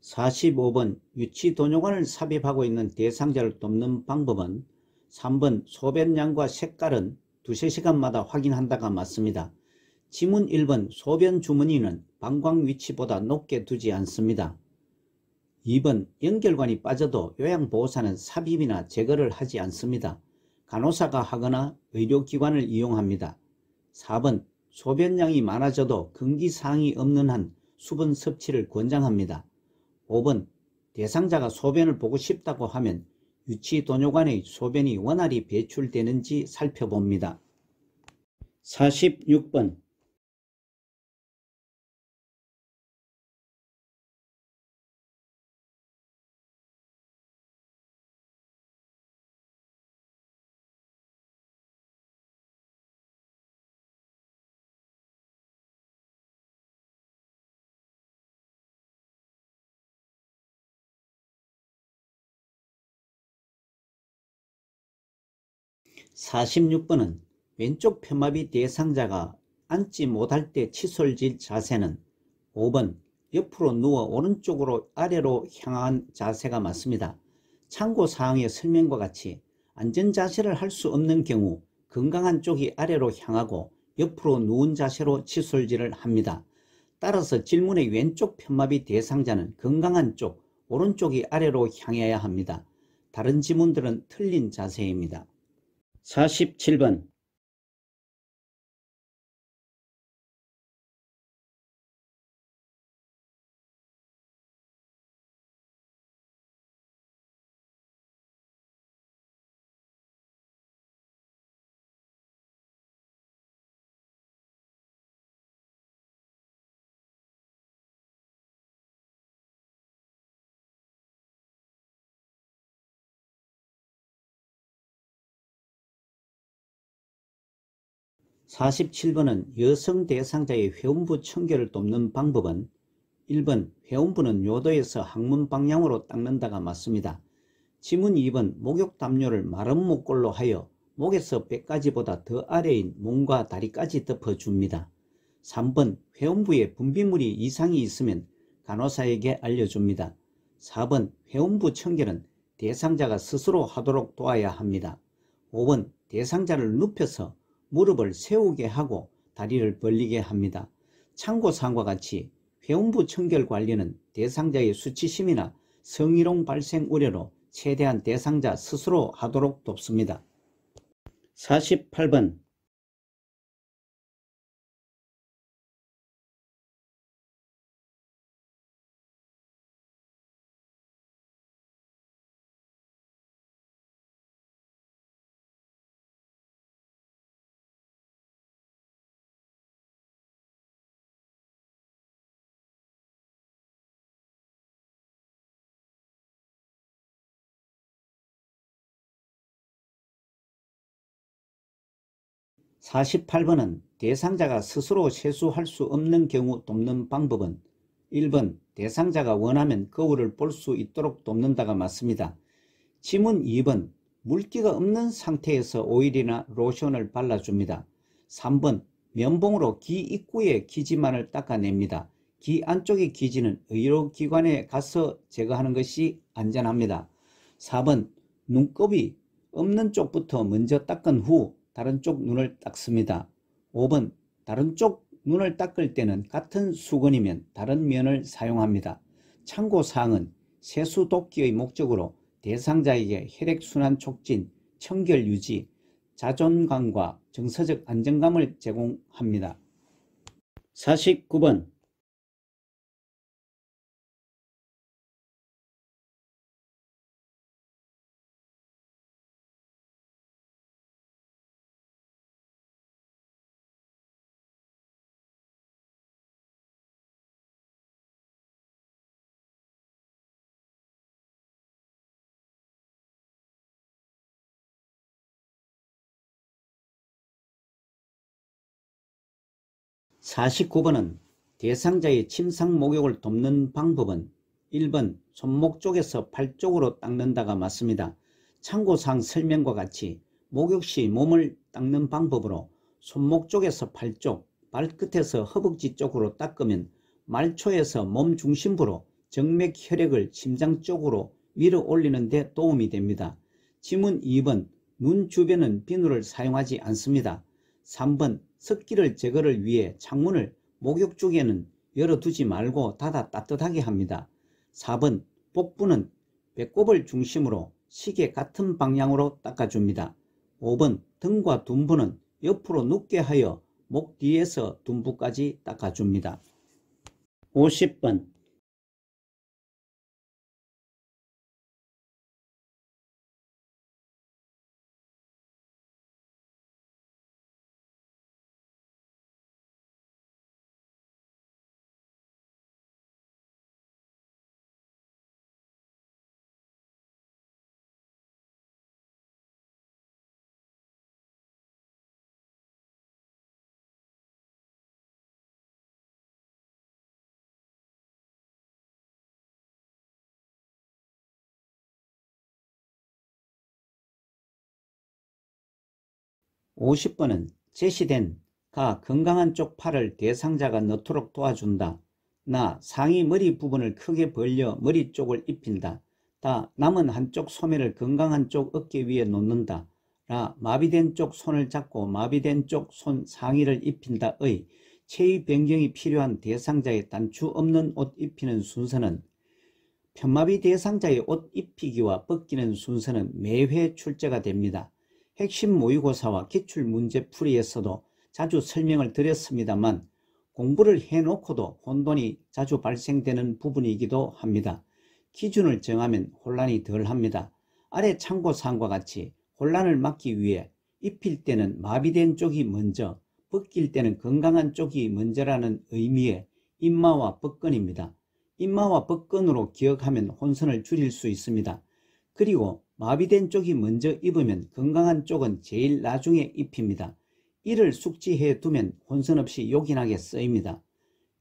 45번 유치도뇨관을 삽입하고 있는 대상자를 돕는 방법은 3번 소변량과 색깔은 두세 시간마다 확인한다가 맞습니다. 지문 1번 소변 주머니는 방광 위치보다 높게 두지 않습니다. 2번 연결관이 빠져도 요양보호사는 삽입이나 제거를 하지 않습니다. 간호사가 하거나 의료기관을 이용합니다. 4번 소변량이 많아져도 금기사항이 없는 한 수분 섭취를 권장합니다. 5번 대상자가 소변을 보고 싶다고 하면 유치도뇨관의 소변이 원활히 배출되는지 살펴봅니다. 46번 46번은 왼쪽 편마비 대상자가 앉지 못할 때 치솔질 자세는 5번 옆으로 누워 오른쪽으로 아래로 향한 자세가 맞습니다. 참고사항의 설명과 같이 안전자세를 할 수 없는 경우 건강한 쪽이 아래로 향하고 옆으로 누운 자세로 치솔질을 합니다. 따라서 질문의 왼쪽 편마비 대상자는 건강한 쪽, 오른쪽이 아래로 향해야 합니다. 다른 지문들은 틀린 자세입니다. 47번 47번은 여성 대상자의 회음부 청결을 돕는 방법은 1번 회음부는 요도에서 항문 방향으로 닦는다가 맞습니다. 지문 2번 목욕담요를 마른 목골로 하여 목에서 뼈까지보다 더 아래인 몸과 다리까지 덮어줍니다. 3번 회음부에 분비물이 이상이 있으면 간호사에게 알려줍니다. 4번 회음부 청결은 대상자가 스스로 하도록 도와야 합니다. 5번 대상자를 눕혀서 무릎을 세우게 하고 다리를 벌리게 합니다. 참고사항과 같이 회음부 청결 관리는 대상자의 수치심이나 성희롱 발생 우려로 최대한 대상자 스스로 하도록 돕습니다. 48번 48번은 대상자가 스스로 세수할 수 없는 경우 돕는 방법은 1번 대상자가 원하면 거울을 볼 수 있도록 돕는다가 맞습니다. 지문 2번 물기가 없는 상태에서 오일이나 로션을 발라줍니다. 3번 면봉으로 귀 입구의 기지만을 닦아냅니다. 귀 안쪽의 기지는 의료기관에 가서 제거하는 것이 안전합니다. 4번 눈곱이 없는 쪽부터 먼저 닦은 후 다른 쪽 눈을 닦습니다. 5번 다른 쪽 눈을 닦을 때는 같은 수건이면 다른 면을 사용합니다. 참고사항은 세수 돕기의 목적으로 대상자에게 혈액순환 촉진, 청결 유지, 자존감과 정서적 안정감을 제공합니다. 49번 49번은 대상자의 침상 목욕을 돕는 방법은 1번 손목 쪽에서 팔 쪽으로 닦는다가 맞습니다. 참고사항 설명과 같이 목욕 시 몸을 닦는 방법으로 손목 쪽에서 팔 쪽, 발끝에서 허벅지 쪽으로 닦으면 말초에서 몸 중심부로 정맥 혈액을 심장 쪽으로 밀어 올리는 데 도움이 됩니다. 지문 2번, 눈 주변은 비누를 사용하지 않습니다. 3번, 습기를 제거를 위해 창문을 목욕 중에는 열어두지 말고 닫아 따뜻하게 합니다. 4번, 복부는 배꼽을 중심으로 시계 같은 방향으로 닦아줍니다. 5번, 등과 둔부는 옆으로 눕게 하여 목 뒤에서 둔부까지 닦아줍니다. 50번, (50번은) 제시된 가 건강한 쪽 팔을 대상자가 넣도록 도와준다. 나 상의 머리 부분을 크게 벌려 머리 쪽을 입힌다. 다 남은 한쪽 소매를 건강한 쪽 어깨 위에 놓는다. 라 마비된 쪽 손을 잡고 마비된 쪽 손 상의를 입힌다의 체위 변경이 필요한 대상자의 단추 없는 옷 입히는 순서는 편마비 대상자의 옷 입히기와 벗기는 순서는 매회 출제가 됩니다. 핵심 모의고사와 기출문제풀이에서도 자주 설명을 드렸습니다만 공부를 해놓고도 혼돈이 자주 발생되는 부분이기도 합니다. 기준을 정하면 혼란이 덜합니다. 아래 참고사항과 같이 혼란을 막기 위해 입힐 때는 마비된 쪽이 먼저, 벗길 때는 건강한 쪽이 먼저라는 의미의 임마와 벗건입니다. 임마와 벗건으로 기억하면 혼선을 줄일 수 있습니다. 그리고 마비된 쪽이 먼저 입으면 건강한 쪽은 제일 나중에 입힙니다. 이를 숙지해 두면 혼선 없이 요긴하게 쓰입니다.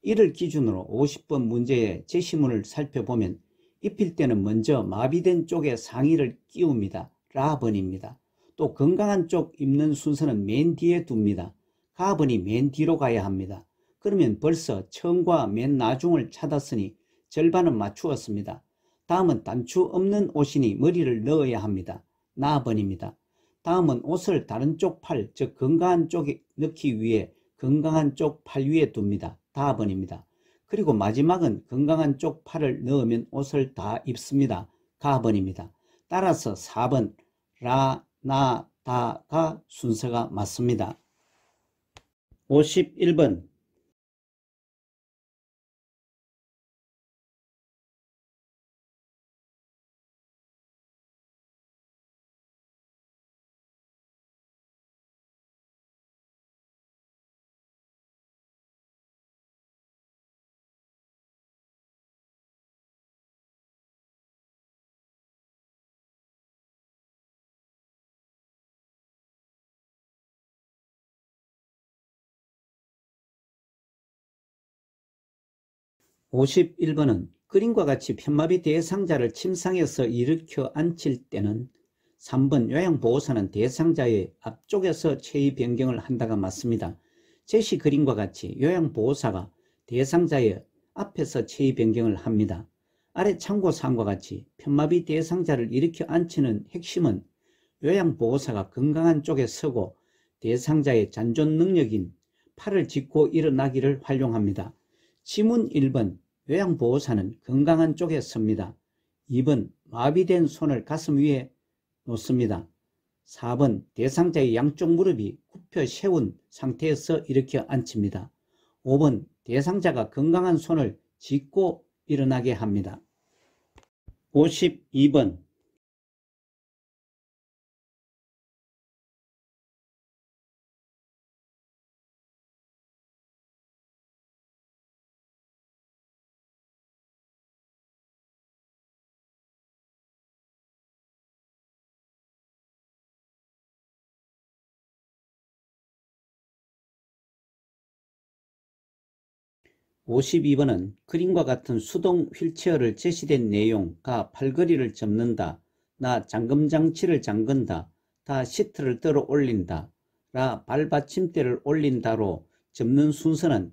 이를 기준으로 50번 문제의 제시문을 살펴보면 입힐 때는 먼저 마비된 쪽에 상의를 끼웁니다. 라번입니다. 또 건강한 쪽 입는 순서는 맨 뒤에 둡니다. 가번이 맨 뒤로 가야 합니다. 그러면 벌써 처음과 맨 나중을 찾았으니 절반은 맞추었습니다. 다음은 단추 없는 옷이니 머리를 넣어야 합니다. 나번입니다. 다음은 옷을 다른 쪽 팔, 즉 건강한 쪽에 넣기 위해 건강한 쪽 팔 위에 둡니다. 다번입니다. 그리고 마지막은 건강한 쪽 팔을 넣으면 옷을 다 입습니다. 가번입니다. 따라서 4번 라, 나, 다가 순서가 맞습니다. 51번 51번은 그림과 같이 편마비 대상자를 침상에서 일으켜 앉힐 때는 3번 요양보호사는 대상자의 앞쪽에서 체위 변경을 한다가 맞습니다. 제시 그림과 같이 요양보호사가 대상자의 앞에서 체위 변경을 합니다. 아래 참고사항과 같이 편마비 대상자를 일으켜 앉히는 핵심은 요양보호사가 건강한 쪽에 서고 대상자의 잔존 능력인 팔을 짚고 일어나기를 활용합니다. 지문 1번 요양보호사는 건강한 쪽에 섭니다. 2번 마비된 손을 가슴 위에 놓습니다. 4번 대상자의 양쪽 무릎이 굽혀 세운 상태에서 일으켜 앉힙니다. 5번 대상자가 건강한 손을 짚고 일어나게 합니다. 52번 52번은 그림과 같은 수동 휠체어를 제시된 내용 가 팔걸이를 접는다. 나 잠금장치를 잠근다. 다 시트를 들어 올린다. 라 발받침대를 올린다로 접는 순서는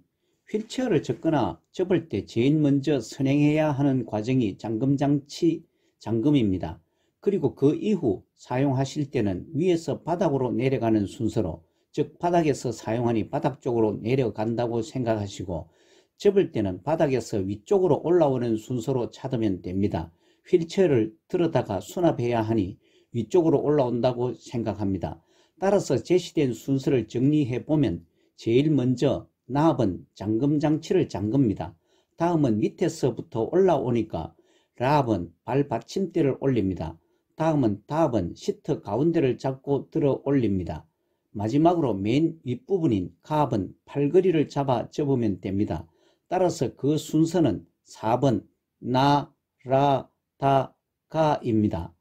휠체어를 접거나 접을 때 제일 먼저 선행해야 하는 과정이 잠금장치 잠금입니다. 그리고 그 이후 사용하실 때는 위에서 바닥으로 내려가는 순서로, 즉 바닥에서 사용하니 바닥 쪽으로 내려간다고 생각하시고, 접을 때는 바닥에서 위쪽으로 올라오는 순서로 찾으면 됩니다. 휠체어를 들어다가 수납해야 하니 위쪽으로 올라온다고 생각합니다. 따라서 제시된 순서를 정리해 보면 제일 먼저 납은 잠금 장치를 잠깁니다. 다음은 밑에서부터 올라오니까 랍은 발 받침대를 올립니다. 다음은 답은 시트 가운데를 잡고 들어 올립니다. 마지막으로 맨 윗부분인 갑은 팔걸이를 잡아 접으면 됩니다. 따라서 그 순서는 4번 나, 라, 다, 가입니다.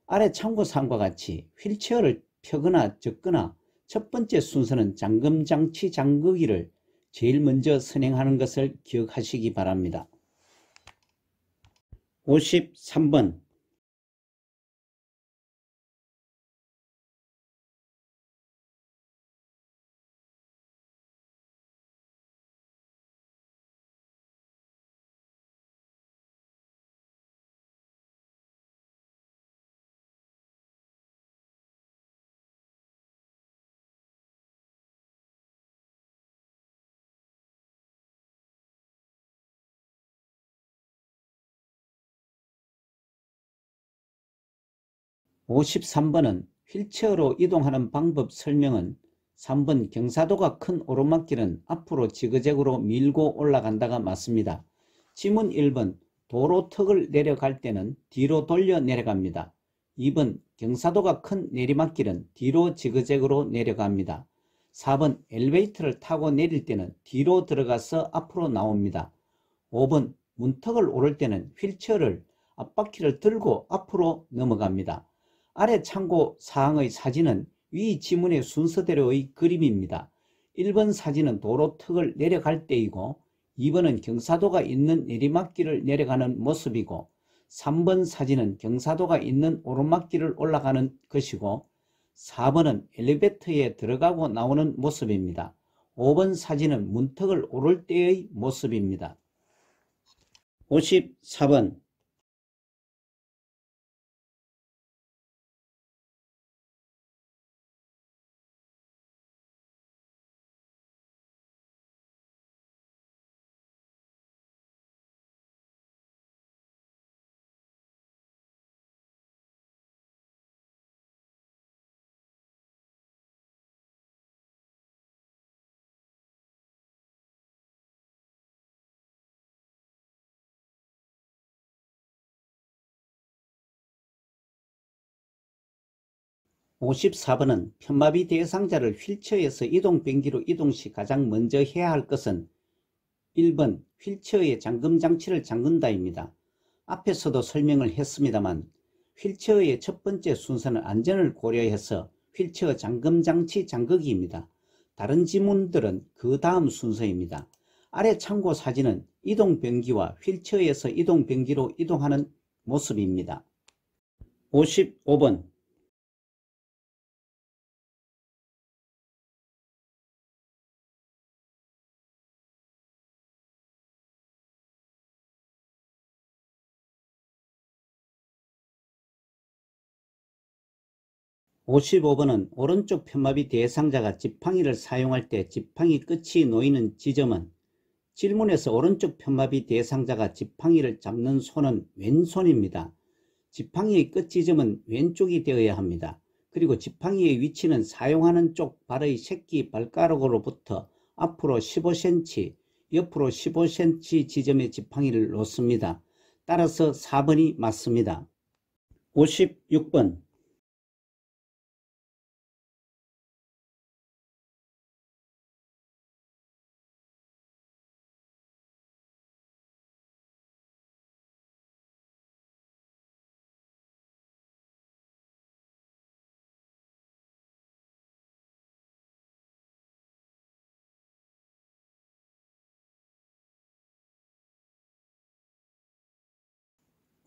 아래 참고사항과 같이 휠체어를 펴거나 접거나 첫 번째 순서는 잠금장치 잠그기를 제일 먼저 선행하는 것을 기억하시기 바랍니다. 53번 53번은 휠체어로 이동하는 방법 설명은 3번 경사도가 큰 오르막길은 앞으로 지그재그로 밀고 올라간다가 맞습니다. 지문 1번 도로 턱을 내려갈 때는 뒤로 돌려 내려갑니다. 2번 경사도가 큰 내리막길은 뒤로 지그재그로 내려갑니다. 4번 엘리베이터를 타고 내릴 때는 뒤로 들어가서 앞으로 나옵니다. 5번 문턱을 오를 때는 휠체어를 앞바퀴를 들고 앞으로 넘어갑니다. 아래 참고 사항의 사진은 위 지문의 순서대로의 그림입니다. 1번 사진은 도로 턱을 내려갈 때이고 2번은 경사도가 있는 내리막길을 내려가는 모습이고 3번 사진은 경사도가 있는 오르막길을 올라가는 것이고 4번은 엘리베이터에 들어가고 나오는 모습입니다. 5번 사진은 문턱을 오를 때의 모습입니다. 54번 54번은 편마비 대상자를 휠체어에서 이동변기로 이동 시 가장 먼저 해야 할 것은 1번 휠체어의 잠금장치를 잠근다입니다. 앞에서도 설명을 했습니다만 휠체어의 첫 번째 순서는 안전을 고려해서 휠체어 잠금장치 잠그기입니다. 다른 지문들은 그 다음 순서입니다. 아래 참고 사진은 이동변기와 휠체어에서 이동변기로 이동하는 모습입니다. 55번 55번은 오른쪽 편마비 대상자가 지팡이를 사용할 때 지팡이 끝이 놓이는 지점은 질문에서 오른쪽 편마비 대상자가 지팡이를 잡는 손은 왼손입니다. 지팡이의 끝 지점은 왼쪽이 되어야 합니다. 그리고 지팡이의 위치는 사용하는 쪽 발의 새끼 발가락으로부터 앞으로 15cm, 옆으로 15cm 지점에 지팡이를 놓습니다. 따라서 4번이 맞습니다. 56번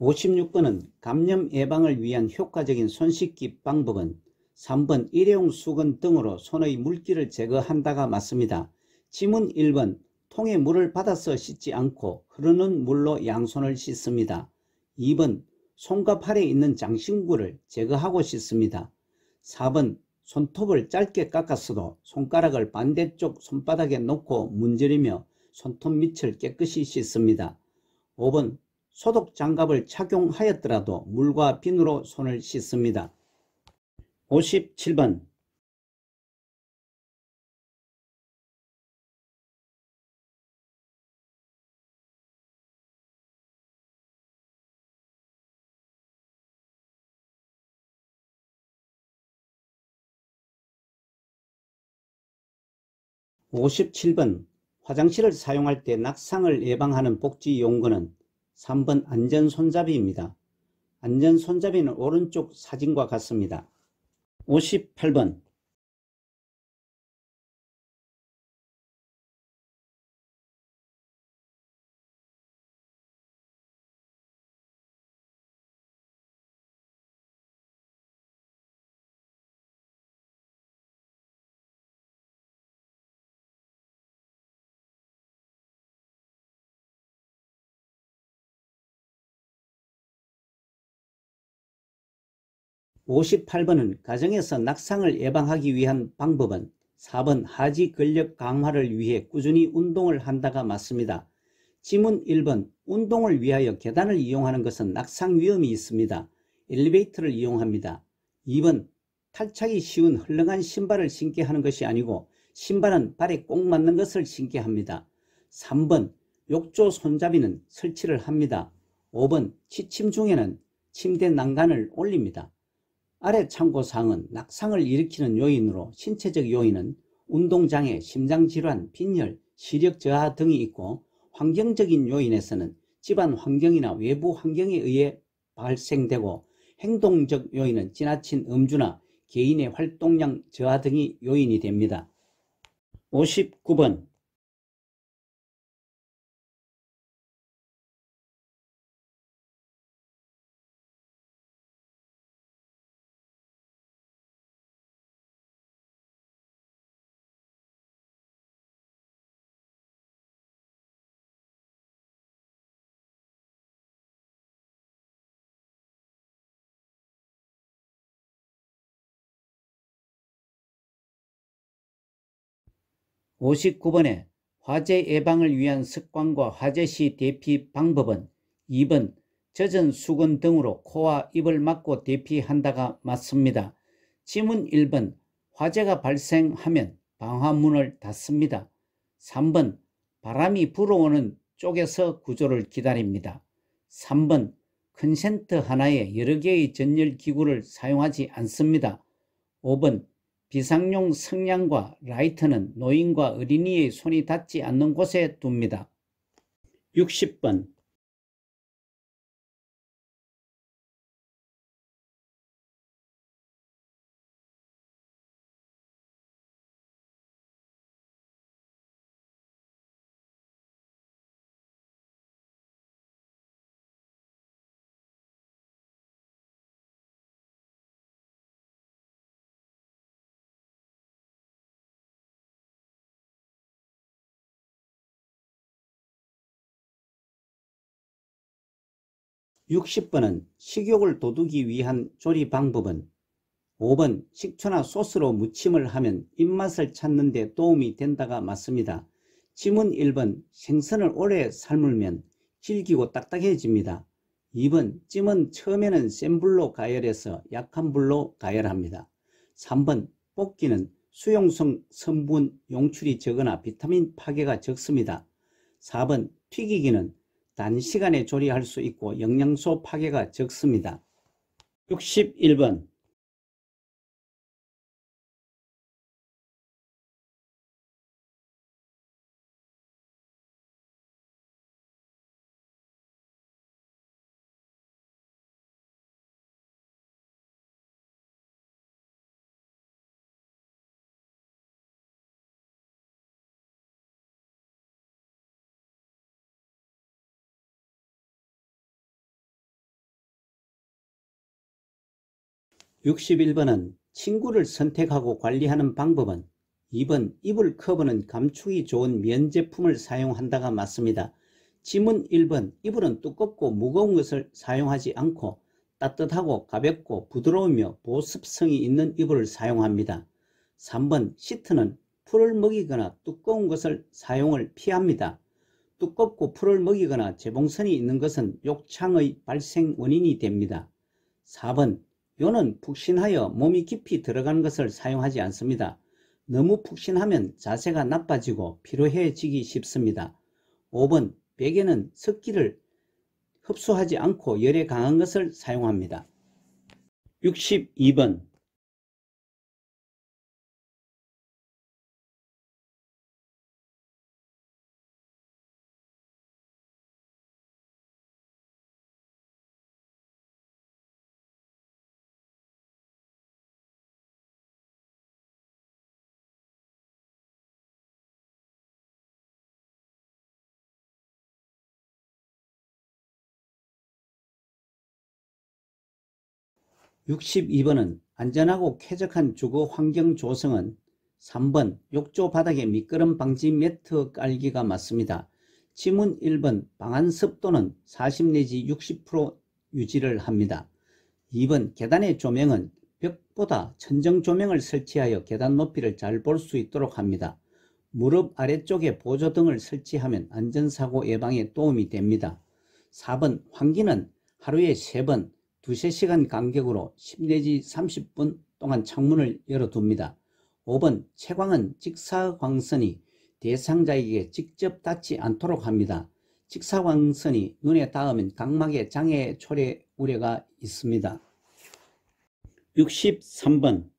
56번은 감염 예방을 위한 효과적인 손 씻기 방법은 3번 일회용 수건 등으로 손의 물기를 제거한다가 맞습니다. 지문 1번 통에 물을 받아서 씻지 않고 흐르는 물로 양손을 씻습니다. 2번 손과 팔에 있는 장신구를 제거하고 씻습니다. 4번 손톱을 짧게 깎았어도 손가락을 반대쪽 손바닥에 놓고 문지르며 손톱 밑을 깨끗이 씻습니다. 5번 소독 장갑을 착용하였더라도 물과 비누로 손을 씻습니다. 57번 57번 화장실을 사용할 때 낙상을 예방하는 복지용구는 3번 안전손잡이입니다. 안전손잡이는 오른쪽 사진과 같습니다. 58번 58번은 가정에서 낙상을 예방하기 위한 방법은 4번 하지 근력 강화를 위해 꾸준히 운동을 한다가 맞습니다. 지문 1번 운동을 위하여 계단을 이용하는 것은 낙상 위험이 있습니다. 엘리베이터를 이용합니다. 2번 탈착이 쉬운 헐렁한 신발을 신게 하는 것이 아니고 신발은 발에 꼭 맞는 것을 신게 합니다. 3번 욕조 손잡이는 설치를 합니다. 5번 취침 중에는 침대 난간을 올립니다. 아래 참고사항은 낙상을 일으키는 요인으로 신체적 요인은 운동장애, 심장질환, 빈혈, 시력저하 등이 있고 환경적인 요인에서는 집안 환경이나 외부 환경에 의해 발생되고 행동적 요인은 지나친 음주나 개인의 활동량 저하 등이 요인이 됩니다. 59번 59번에 화재 예방을 위한 습관과 화재 시 대피 방법은 2번 젖은 수건 등으로 코와 입을 막고 대피한다가 맞습니다. 지문 1번 화재가 발생하면 방화문을 닫습니다. 3번 바람이 불어오는 쪽에서 구조를 기다립니다. 3번 컨센트 하나에 여러 개의 전열기구를 사용하지 않습니다. 5번 비상용 성냥과 라이터는 노인과 어린이의 손이 닿지 않는 곳에 둡니다. 60번 60번은 식욕을 돋우기 위한 조리 방법은 5번 식초나 소스로 무침을 하면 입맛을 찾는 데 도움이 된다가 맞습니다. 지문 1번 생선을 오래 삶으면 질기고 딱딱해집니다. 2번 찜은 처음에는 센 불로 가열해서 약한 불로 가열합니다. 3번 볶기는 수용성 성분 용출이 적으나 비타민 파괴가 적습니다. 4번 튀기기는 단시간에 조리할 수 있고 영양소 파괴가 적습니다. 61번 61번은 친구를 선택하고 관리하는 방법은 2번 이불 커버는 감촉이 좋은 면 제품을 사용한다가 맞습니다. 지문 1번 이불은 두껍고 무거운 것을 사용하지 않고 따뜻하고 가볍고 부드러우며 보습성이 있는 이불을 사용합니다. 3번 시트는 풀을 먹이거나 두꺼운 것을 사용을 피합니다. 두껍고 풀을 먹이거나 재봉선이 있는 것은 욕창의 발생 원인이 됩니다. 4번 요는 푹신하여 몸이 깊이 들어가는 것을 사용하지 않습니다. 너무 푹신하면 자세가 나빠지고 피로해지기 쉽습니다. 5번 베개는 습기를 흡수하지 않고 열에 강한 것을 사용합니다. 62번 62번은 안전하고 쾌적한 주거 환경 조성은 3번 욕조 바닥에 미끄럼 방지 매트 깔기가 맞습니다. 지문 1번 방안 습도는 40 내지 60% 유지를 합니다. 2번 계단의 조명은 벽보다 천정 조명을 설치하여 계단 높이를 잘 볼 수 있도록 합니다. 무릎 아래쪽에 보조등을 설치하면 안전사고 예방에 도움이 됩니다. 4번 환기는 하루에 3번 2~3시간 간격으로 10 내지 30분 동안 창문을 열어둡니다. 5번 채광은 직사광선이 대상자에게 직접 닿지 않도록 합니다. 직사광선이 눈에 닿으면 각막의 장애 초래 우려가 있습니다. 63번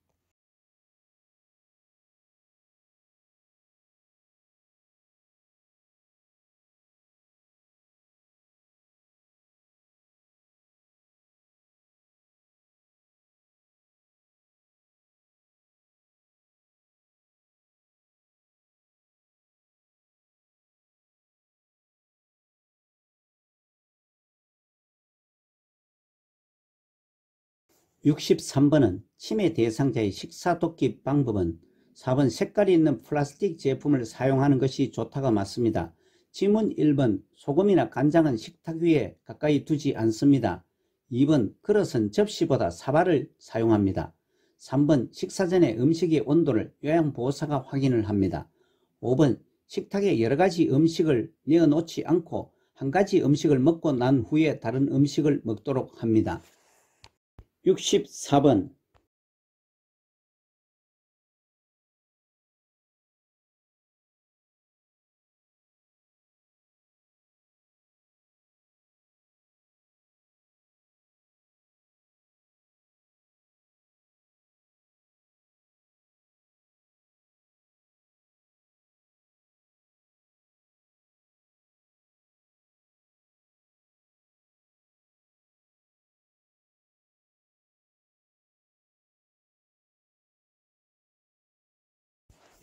63번은 치매 대상자의 식사 돕기 방법은 4번 색깔이 있는 플라스틱 제품을 사용하는 것이 좋다가 맞습니다. 지문 1번 소금이나 간장은 식탁 위에 가까이 두지 않습니다. 2번 그릇은 접시보다 사발을 사용합니다. 3번 식사 전에 음식의 온도를 요양보호사가 확인을 합니다. 5번 식탁에 여러가지 음식을 내어놓지 않고 한 가지 음식을 먹고 난 후에 다른 음식을 먹도록 합니다.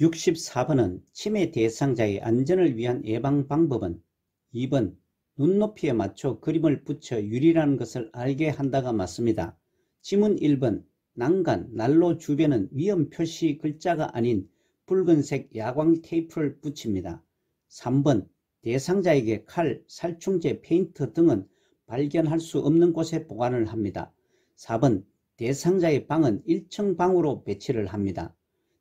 64번 치매 대상자의 안전을 위한 예방 방법은 2번 눈높이에 맞춰 그림을 붙여 유리라는 것을 알게 한다가 맞습니다. 지문 1번 난간, 난로 주변은 위험 표시 글자가 아닌 붉은색 야광 테이프를 붙입니다. 3번 대상자에게 칼, 살충제, 페인트 등은 발견할 수 없는 곳에 보관을 합니다. 4번 대상자의 방은 1층 방으로 배치를 합니다.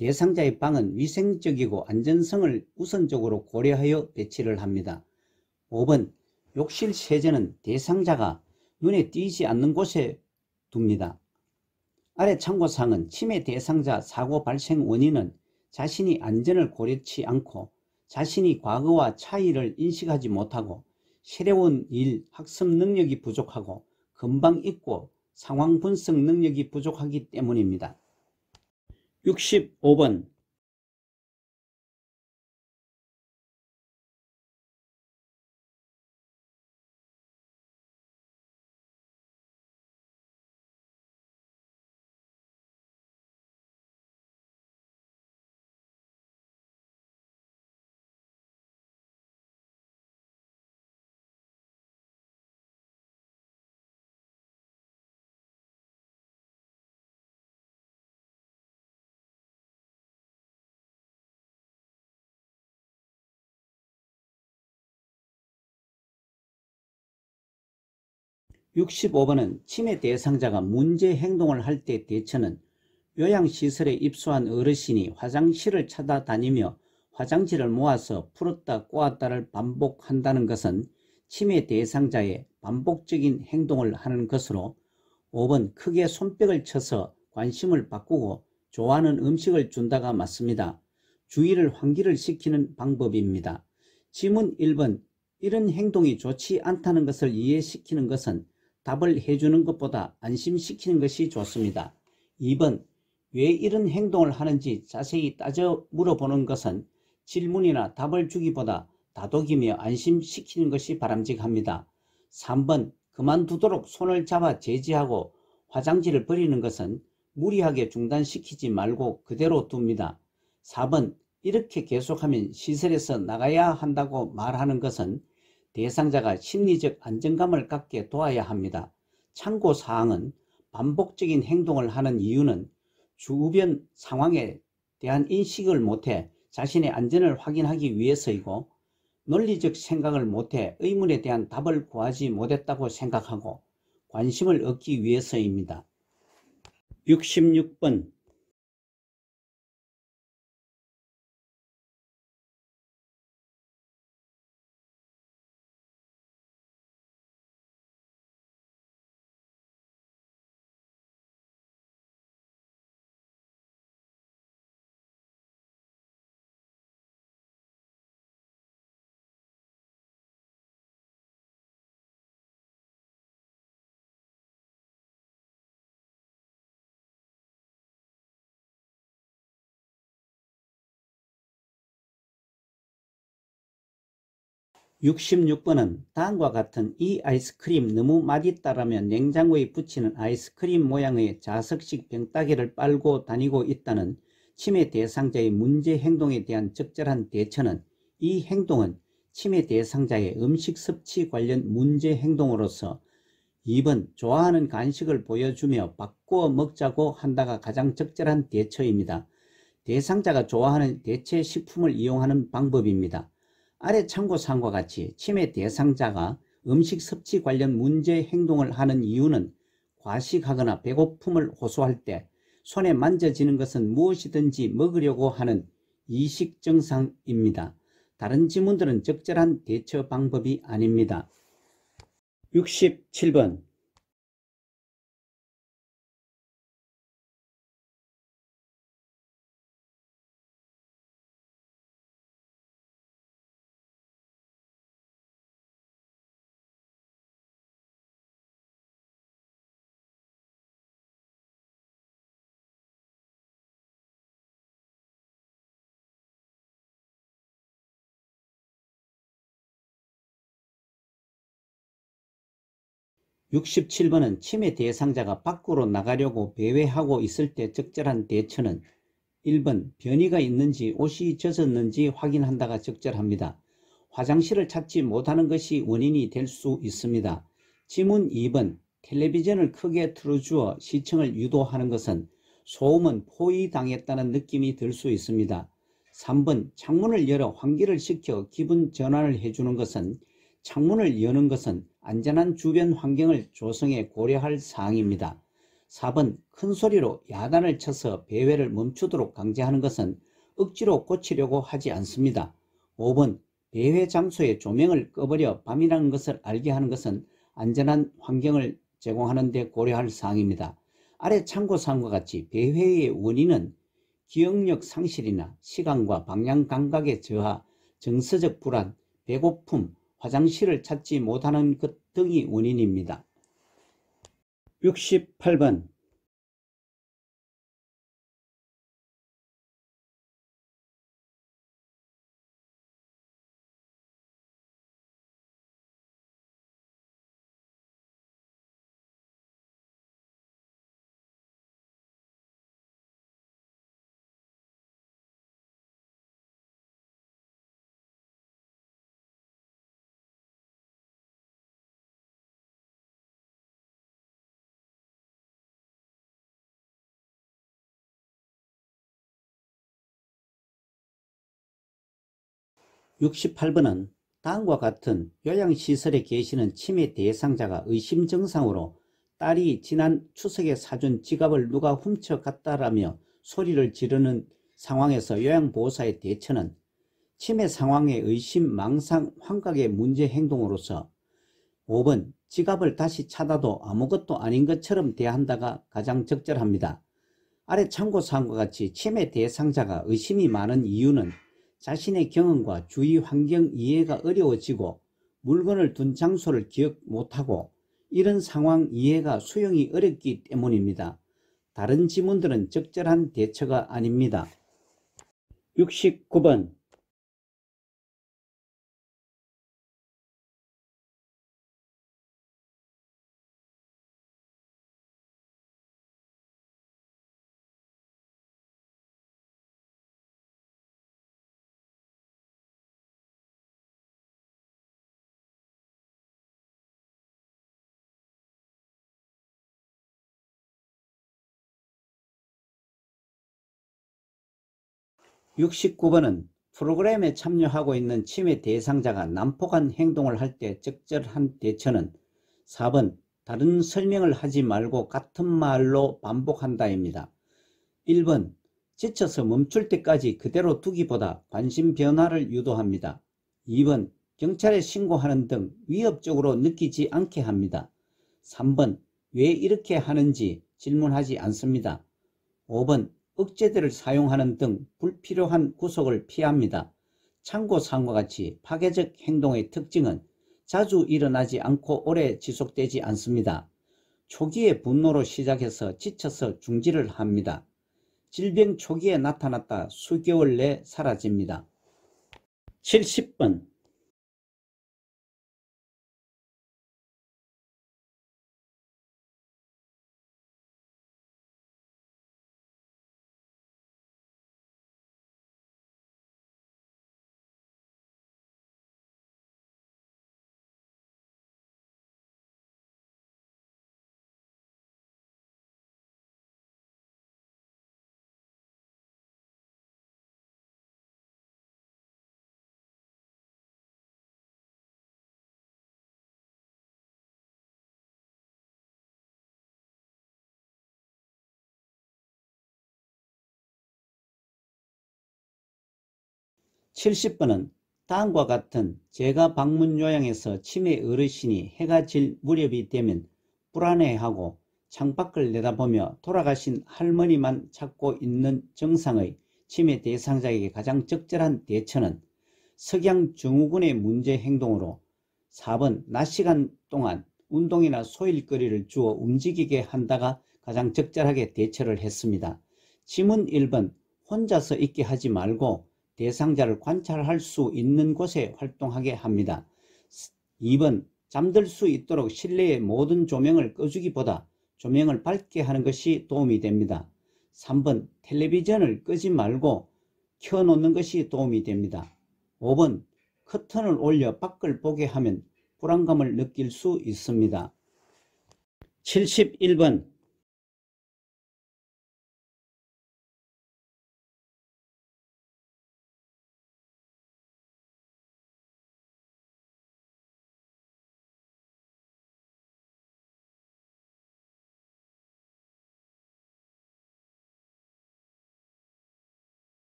대상자의 방은 위생적이고 안전성을 우선적으로 고려하여 배치를 합니다. 5번 욕실 세제는 대상자가 눈에 띄지 않는 곳에 둡니다. 아래 참고사항은 치매 대상자 사고 발생 원인은 자신이 안전을 고려치 않고 자신이 과거와 차이를 인식하지 못하고 새로운 일, 학습 능력이 부족하고 금방 잊고 상황 분석 능력이 부족하기 때문입니다. 65번 65번은 치매 대상자가 문제 행동을 할 때 대처는 요양시설에 입소한 어르신이 화장실을 찾아다니며 화장지를 모아서 풀었다 꼬았다를 반복한다는 것은 치매 대상자의 반복적인 행동을 하는 것으로 5번 크게 손뼉을 쳐서 관심을 바꾸고 좋아하는 음식을 준다가 맞습니다. 주의를 환기를 시키는 방법입니다. 지문 1번 이런 행동이 좋지 않다는 것을 이해시키는 것은 답을 해주는 것보다 안심시키는 것이 좋습니다. 2번 왜 이런 행동을 하는지 자세히 따져 물어보는 것은 질문이나 답을 주기보다 다독이며 안심시키는 것이 바람직합니다. 3번 그만두도록 손을 잡아 제지하고 화장지를 버리는 것은 무리하게 중단시키지 말고 그대로 둡니다. 4번 이렇게 계속하면 시설에서 나가야 한다고 말하는 것은 대상자가 심리적 안정감을 갖게 도와야 합니다. 참고사항은 반복적인 행동을 하는 이유는 주변 상황에 대한 인식을 못해 자신의 안전을 확인하기 위해서이고 논리적 생각을 못해 의문에 대한 답을 구하지 못했다고 생각하고 관심을 얻기 위해서입니다. 66번 은 다음과 같은 이 아이스크림 너무 맛있다라며 냉장고에 붙이는 아이스크림 모양의 자석식 병따개를 빨고 다니고 있다는 치매 대상자의 문제 행동에 대한 적절한 대처는 이 행동은 치매 대상자의 음식 섭취 관련 문제 행동으로서 2번 좋아하는 간식을 보여주며 바꾸어 먹자고 한다가 가장 적절한 대처입니다. 대상자가 좋아하는 대체 식품을 이용하는 방법입니다. 아래 참고사항과 같이 치매 대상자가 음식 섭취 관련 문제 행동을 하는 이유는 과식하거나 배고픔을 호소할 때 손에 만져지는 것은 무엇이든지 먹으려고 하는 이식 증상입니다. 다른 지문들은 적절한 대처 방법이 아닙니다. 67번 은 치매 대상자가 밖으로 나가려고 배회하고 있을 때 적절한 대처는 1번 변이가 있는지 옷이 젖었는지 확인한다가 적절합니다. 화장실을 찾지 못하는 것이 원인이 될 수 있습니다. 지문 2번 텔레비전을 크게 틀어주어 시청을 유도하는 것은 소음은 포위당했다는 느낌이 들 수 있습니다. 3번 창문을 열어 환기를 시켜 기분 전환을 해주는 것은 창문을 여는 것은 안전한 주변 환경을 조성해 고려할 사항입니다. 4번 큰 소리로 야단을 쳐서 배회를 멈추도록 강제하는 것은 억지로 고치려고 하지 않습니다. 5번 배회 장소의 조명을 꺼버려 밤이라는 것을 알게 하는 것은 안전한 환경을 제공하는 데 고려할 사항입니다. 아래 참고사항과 같이 배회의 원인은 기억력 상실이나 시간과 방향 감각의 저하, 정서적 불안, 배고픔, 화장실을 찾지 못하는 것 등이 원인입니다. 68번 은 다음과 같은 요양시설에 계시는 치매 대상자가 의심 증상으로 딸이 지난 추석에 사준 지갑을 누가 훔쳐갔다라며 소리를 지르는 상황에서 요양보호사의 대처는 치매 상황의 의심, 망상, 환각의 문제 행동으로서 5번 지갑을 다시 찾아도 아무것도 아닌 것처럼 대한다가 가장 적절합니다. 아래 참고사항과 같이 치매 대상자가 의심이 많은 이유는 자신의 경험과 주위 환경 이해가 어려워지고 물건을 둔 장소를 기억 못하고 이런 상황 이해가 수용이 어렵기 때문입니다. 다른 지문들은 적절한 대처가 아닙니다. 69번 69번은 프로그램에 참여하고 있는 치매 대상자가 난폭한 행동을 할 때 적절한 대처는 4번 다른 설명을 하지 말고 같은 말로 반복한다입니다. 1번 지쳐서 멈출 때까지 그대로 두기보다 관심 변화를 유도합니다. 2번 경찰에 신고하는 등 위협적으로 느끼지 않게 합니다. 3번 왜 이렇게 하는지 질문하지 않습니다. 5번 억제제를 사용하는 등 불필요한 구속을 피합니다. 참고사항과 같이 파괴적 행동의 특징은 자주 일어나지 않고 오래 지속되지 않습니다. 초기에 분노로 시작해서 지쳐서 중지를 합니다. 질병 초기에 나타났다 수개월 내 사라집니다. 70번 70번은 다음과 같은 제가 방문 요양에서 치매 어르신이 해가 질 무렵이 되면 불안해하고 창밖을 내다보며 돌아가신 할머니만 찾고 있는 증상의 치매 대상자에게 가장 적절한 대처는 석양증후군의 문제 행동으로 4번 낮 시간 동안 운동이나 소일거리를 주어 움직이게 한다가 가장 적절하게 대처를 했습니다. 지문 1번 혼자서 있게 하지 말고 대상자를 관찰할 수 있는 곳에 활동하게 합니다. 2번 잠들 수 있도록 실내의 모든 조명을 꺼주기보다 조명을 밝게 하는 것이 도움이 됩니다. 3번 텔레비전을 끄지 말고 켜놓는 것이 도움이 됩니다. 5번 커튼을 올려 밖을 보게 하면 불안감을 느낄 수 있습니다.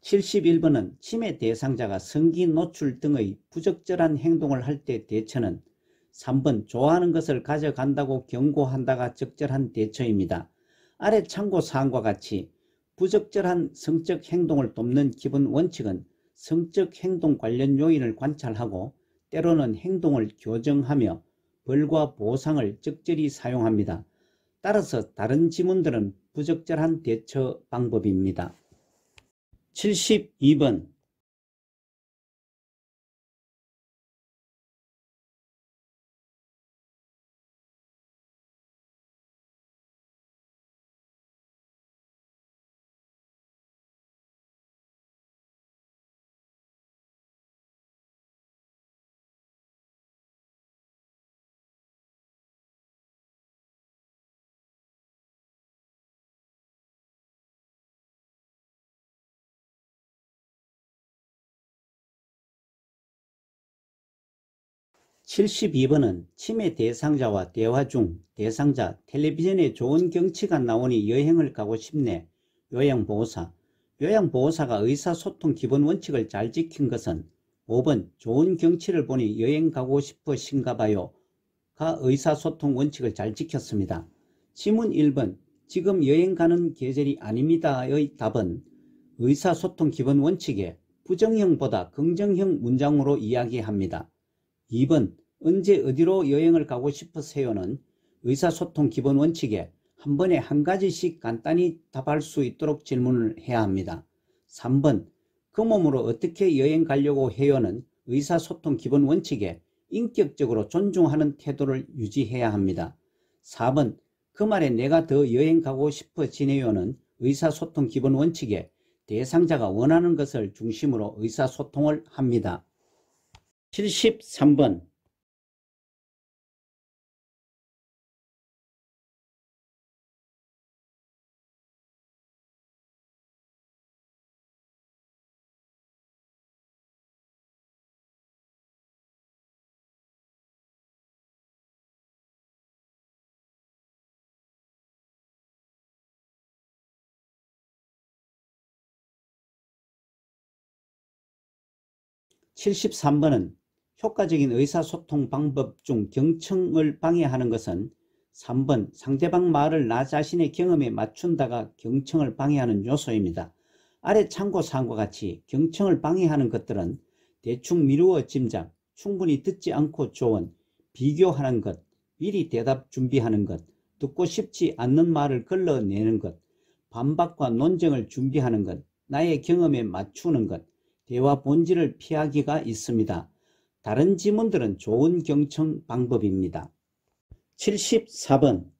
71번 은 치매 대상자가 성기 노출 등의 부적절한 행동을 할 때 대처는 3번 좋아하는 것을 가져간다고 경고한다가 적절한 대처입니다. 아래 참고사항과 같이 부적절한 성적 행동을 돕는 기본 원칙은 성적 행동 관련 요인을 관찰하고 때로는 행동을 교정하며 벌과 보상을 적절히 사용합니다. 따라서 다른 지문들은 부적절한 대처 방법입니다. 72번 72번은 치매 대상자와 대화 중 대상자 텔레비전에 좋은 경치가 나오니 여행을 가고 싶네. 요양보호사. 요양보호사가 의사소통 기본 원칙을 잘 지킨 것은 5번 좋은 경치를 보니 여행 가고 싶으신가 봐요. 가 의사소통 원칙을 잘 지켰습니다. 지문 1번 지금 여행 가는 계절이 아닙니다의 답은 의사소통 기본 원칙에 부정형보다 긍정형 문장으로 이야기합니다. 2번 언제 어디로 여행을 가고 싶으세요는 의사소통 기본 원칙에 한 번에 한 가지씩 간단히 답할 수 있도록 질문을 해야 합니다. 3번 그 몸으로 어떻게 여행 가려고 해요는 의사소통 기본 원칙에 인격적으로 존중하는 태도를 유지해야 합니다. 4번 그 말에 내가 더 여행 가고 싶어지네요는 의사소통 기본 원칙에 대상자가 원하는 것을 중심으로 의사소통을 합니다. 73번 73번은 효과적인 의사소통 방법 중 경청을 방해하는 것은 3번 상대방 말을 나 자신의 경험에 맞춘다가 경청을 방해하는 요소입니다. 아래 참고사항과 같이 경청을 방해하는 것들은 대충 미루어 짐작, 충분히 듣지 않고 조언, 비교하는 것, 미리 대답 준비하는 것, 듣고 싶지 않는 말을 걸러내는 것, 반박과 논쟁을 준비하는 것, 나의 경험에 맞추는 것, 대화 본질을 피하기가 있습니다. 다른 지문들은 좋은 경청 방법입니다. 74번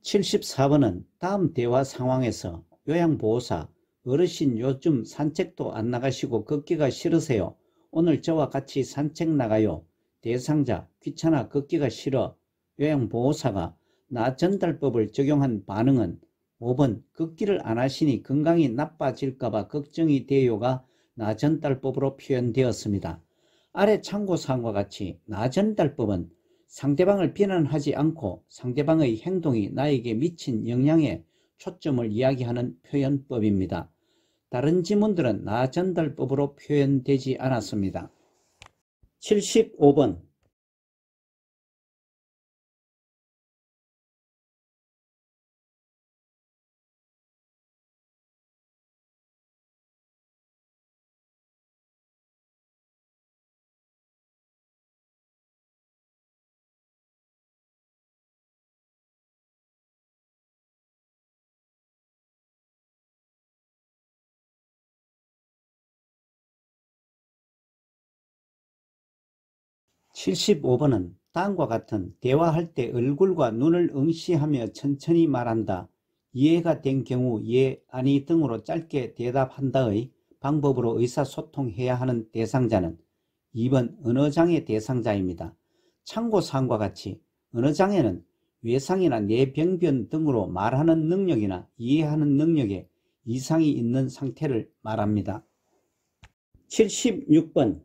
74번은 다음 대화 상황에서 요양보호사 어르신 요즘 산책도 안 나가시고 걷기가 싫으세요? 오늘 저와 같이 산책 나가요. 대상자 귀찮아 걷기가 싫어. 요양보호사가 나 전달법을 적용한 반응은 5번 걷기를 안 하시니 건강이 나빠질까봐 걱정이 돼요가 나 전달법으로 표현되었습니다. 아래 참고사항과 같이 나 전달법은 상대방을 비난하지 않고 상대방의 행동이 나에게 미친 영향에 초점을 이야기하는 표현법입니다. 다른 지문들은 나 전달법으로 표현되지 않았습니다. 75번 75번은 다음과 같은 대화할 때 얼굴과 눈을 응시하며 천천히 말한다. 이해가 된 경우 예, 아니 등으로 짧게 대답한다의 방법으로 의사소통해야 하는 대상자는 2번 언어장애 대상자입니다. 참고사항과 같이 언어장애는 외상이나 뇌병변 등으로 말하는 능력이나 이해하는 능력에 이상이 있는 상태를 말합니다. 76번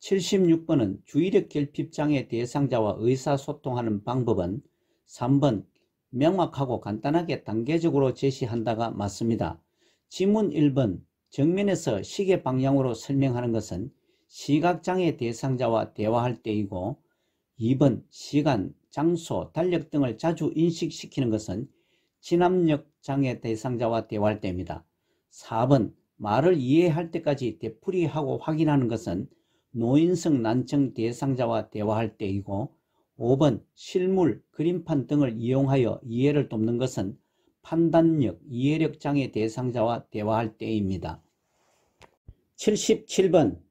76번은 주의력 결핍장애 대상자와 의사소통하는 방법은 3번 명확하고 간단하게 단계적으로 제시한다가 맞습니다. 지문 1번 정면에서 시계 방향으로 설명하는 것은 시각장애 대상자와 대화할 때이고 2번 시간, 장소, 달력 등을 자주 인식시키는 것은 진압력 장애 대상자와 대화할 때입니다. 4번 말을 이해할 때까지 되풀이하고 확인하는 것은 노인성 난청 대상자와 대화할 때이고 5번 실물, 그림판 등을 이용하여 이해를 돕는 것은 판단력, 이해력 장애 대상자와 대화할 때입니다. 77번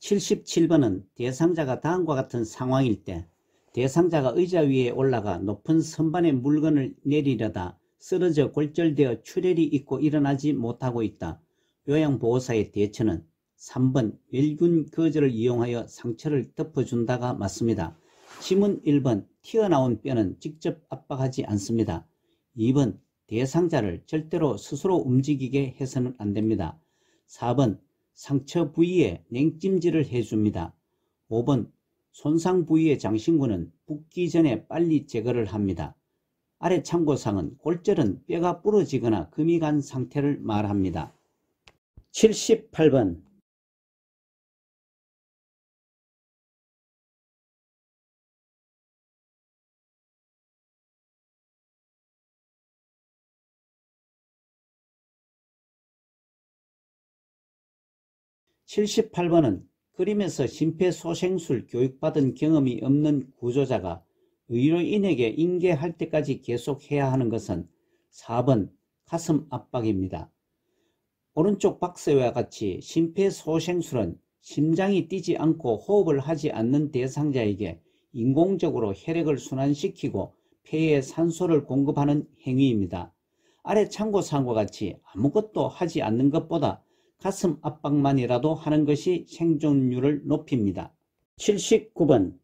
77번은 대상자가 다음과 같은 상황일 때 대상자가 의자 위에 올라가 높은 선반에 물건을 내리려다 쓰러져 골절되어 출혈이 있고 일어나지 못하고 있다. 요양보호사의 대처는 3번 멸균 거즈를 이용하여 상처를 덮어준다가 맞습니다. 지문 1번 튀어나온 뼈는 직접 압박하지 않습니다. 2번 대상자를 절대로 스스로 움직이게 해서는 안됩니다. 4번 상처 부위에 냉찜질을 해줍니다. 5번 손상 부위의 장신구는 붓기 전에 빨리 제거를 합니다. 아래 참고사항은 골절은 뼈가 부러지거나 금이 간 상태를 말합니다. 78번 78번은 그림에서 심폐소생술 교육받은 경험이 없는 구조자가 의료인에게 인계할 때까지 계속해야 하는 것은 4번 가슴 압박입니다. 오른쪽 박스와 같이 심폐소생술은 심장이 뛰지 않고 호흡을 하지 않는 대상자에게 인공적으로 혈액을 순환시키고 폐에 산소를 공급하는 행위입니다. 아래 참고사항과 같이 아무것도 하지 않는 것보다 가슴 압박만이라도 하는 것이 생존율을 높입니다. 79번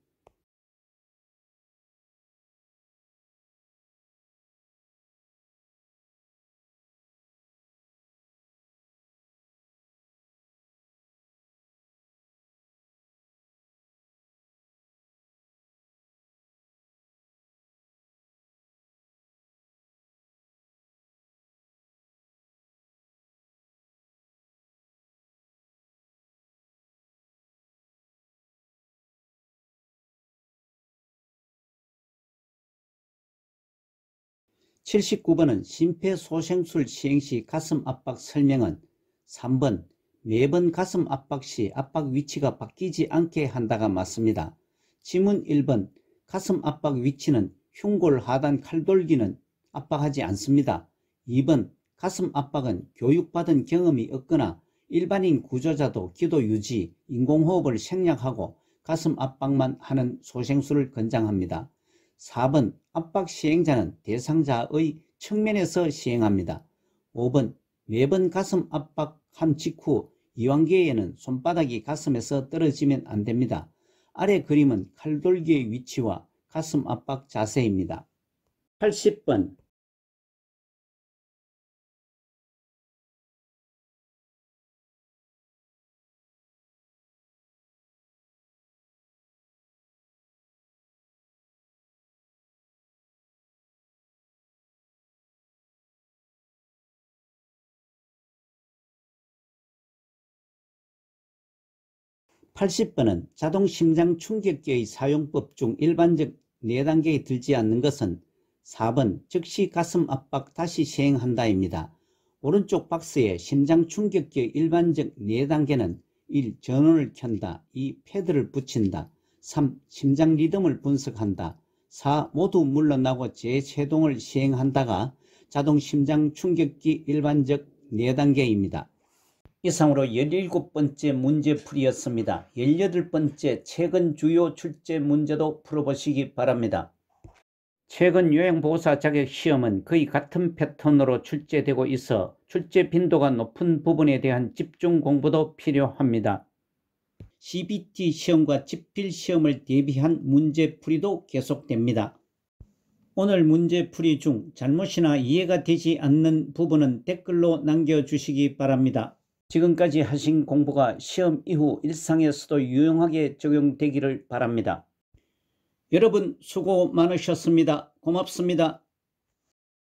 79번은 심폐소생술 시행 시 가슴 압박 설명은 3번 매번 가슴 압박 시 압박 위치가 바뀌지 않게 한다가 맞습니다. 지문 1번 가슴 압박 위치는 흉골 하단 칼돌기는 압박하지 않습니다. 2번 가슴 압박은 교육받은 경험이 없거나 일반인 구조자도 기도 유지, 인공호흡을 생략하고 가슴 압박만 하는 소생술을 권장합니다. 4번 압박 시행자는 대상자의 측면에서 시행합니다. 5번 매번 가슴 압박한 직후 이완계에는 손바닥이 가슴에서 떨어지면 안됩니다. 아래 그림은 칼돌기의 위치와 가슴 압박 자세입니다. 80번 80번은 자동심장충격기의 사용법 중 일반적 4단계에 들지 않는 것은 4번 즉시 가슴 압박 다시 시행한다입니다. 오른쪽 박스에 심장충격기의 일반적 4단계는 1. 전원을 켠다. 2. 패드를 붙인다. 3. 심장 리듬을 분석한다. 4. 모두 물러나고 재체동을 시행한다가 자동심장충격기 일반적 4단계입니다. 이상으로 17번째 문제풀이였습니다. 18번째 최근 주요 출제 문제도 풀어보시기 바랍니다. 최근 요양보호사 자격 시험은 거의 같은 패턴으로 출제되고 있어 출제 빈도가 높은 부분에 대한 집중 공부도 필요합니다. CBT 시험과 집필 시험을 대비한 문제풀이도 계속됩니다. 오늘 문제풀이 중 잘못이나 이해가 되지 않는 부분은 댓글로 남겨주시기 바랍니다. 지금까지 하신 공부가 시험 이후 일상에서도 유용하게 적용되기를 바랍니다. 여러분 수고 많으셨습니다. 고맙습니다.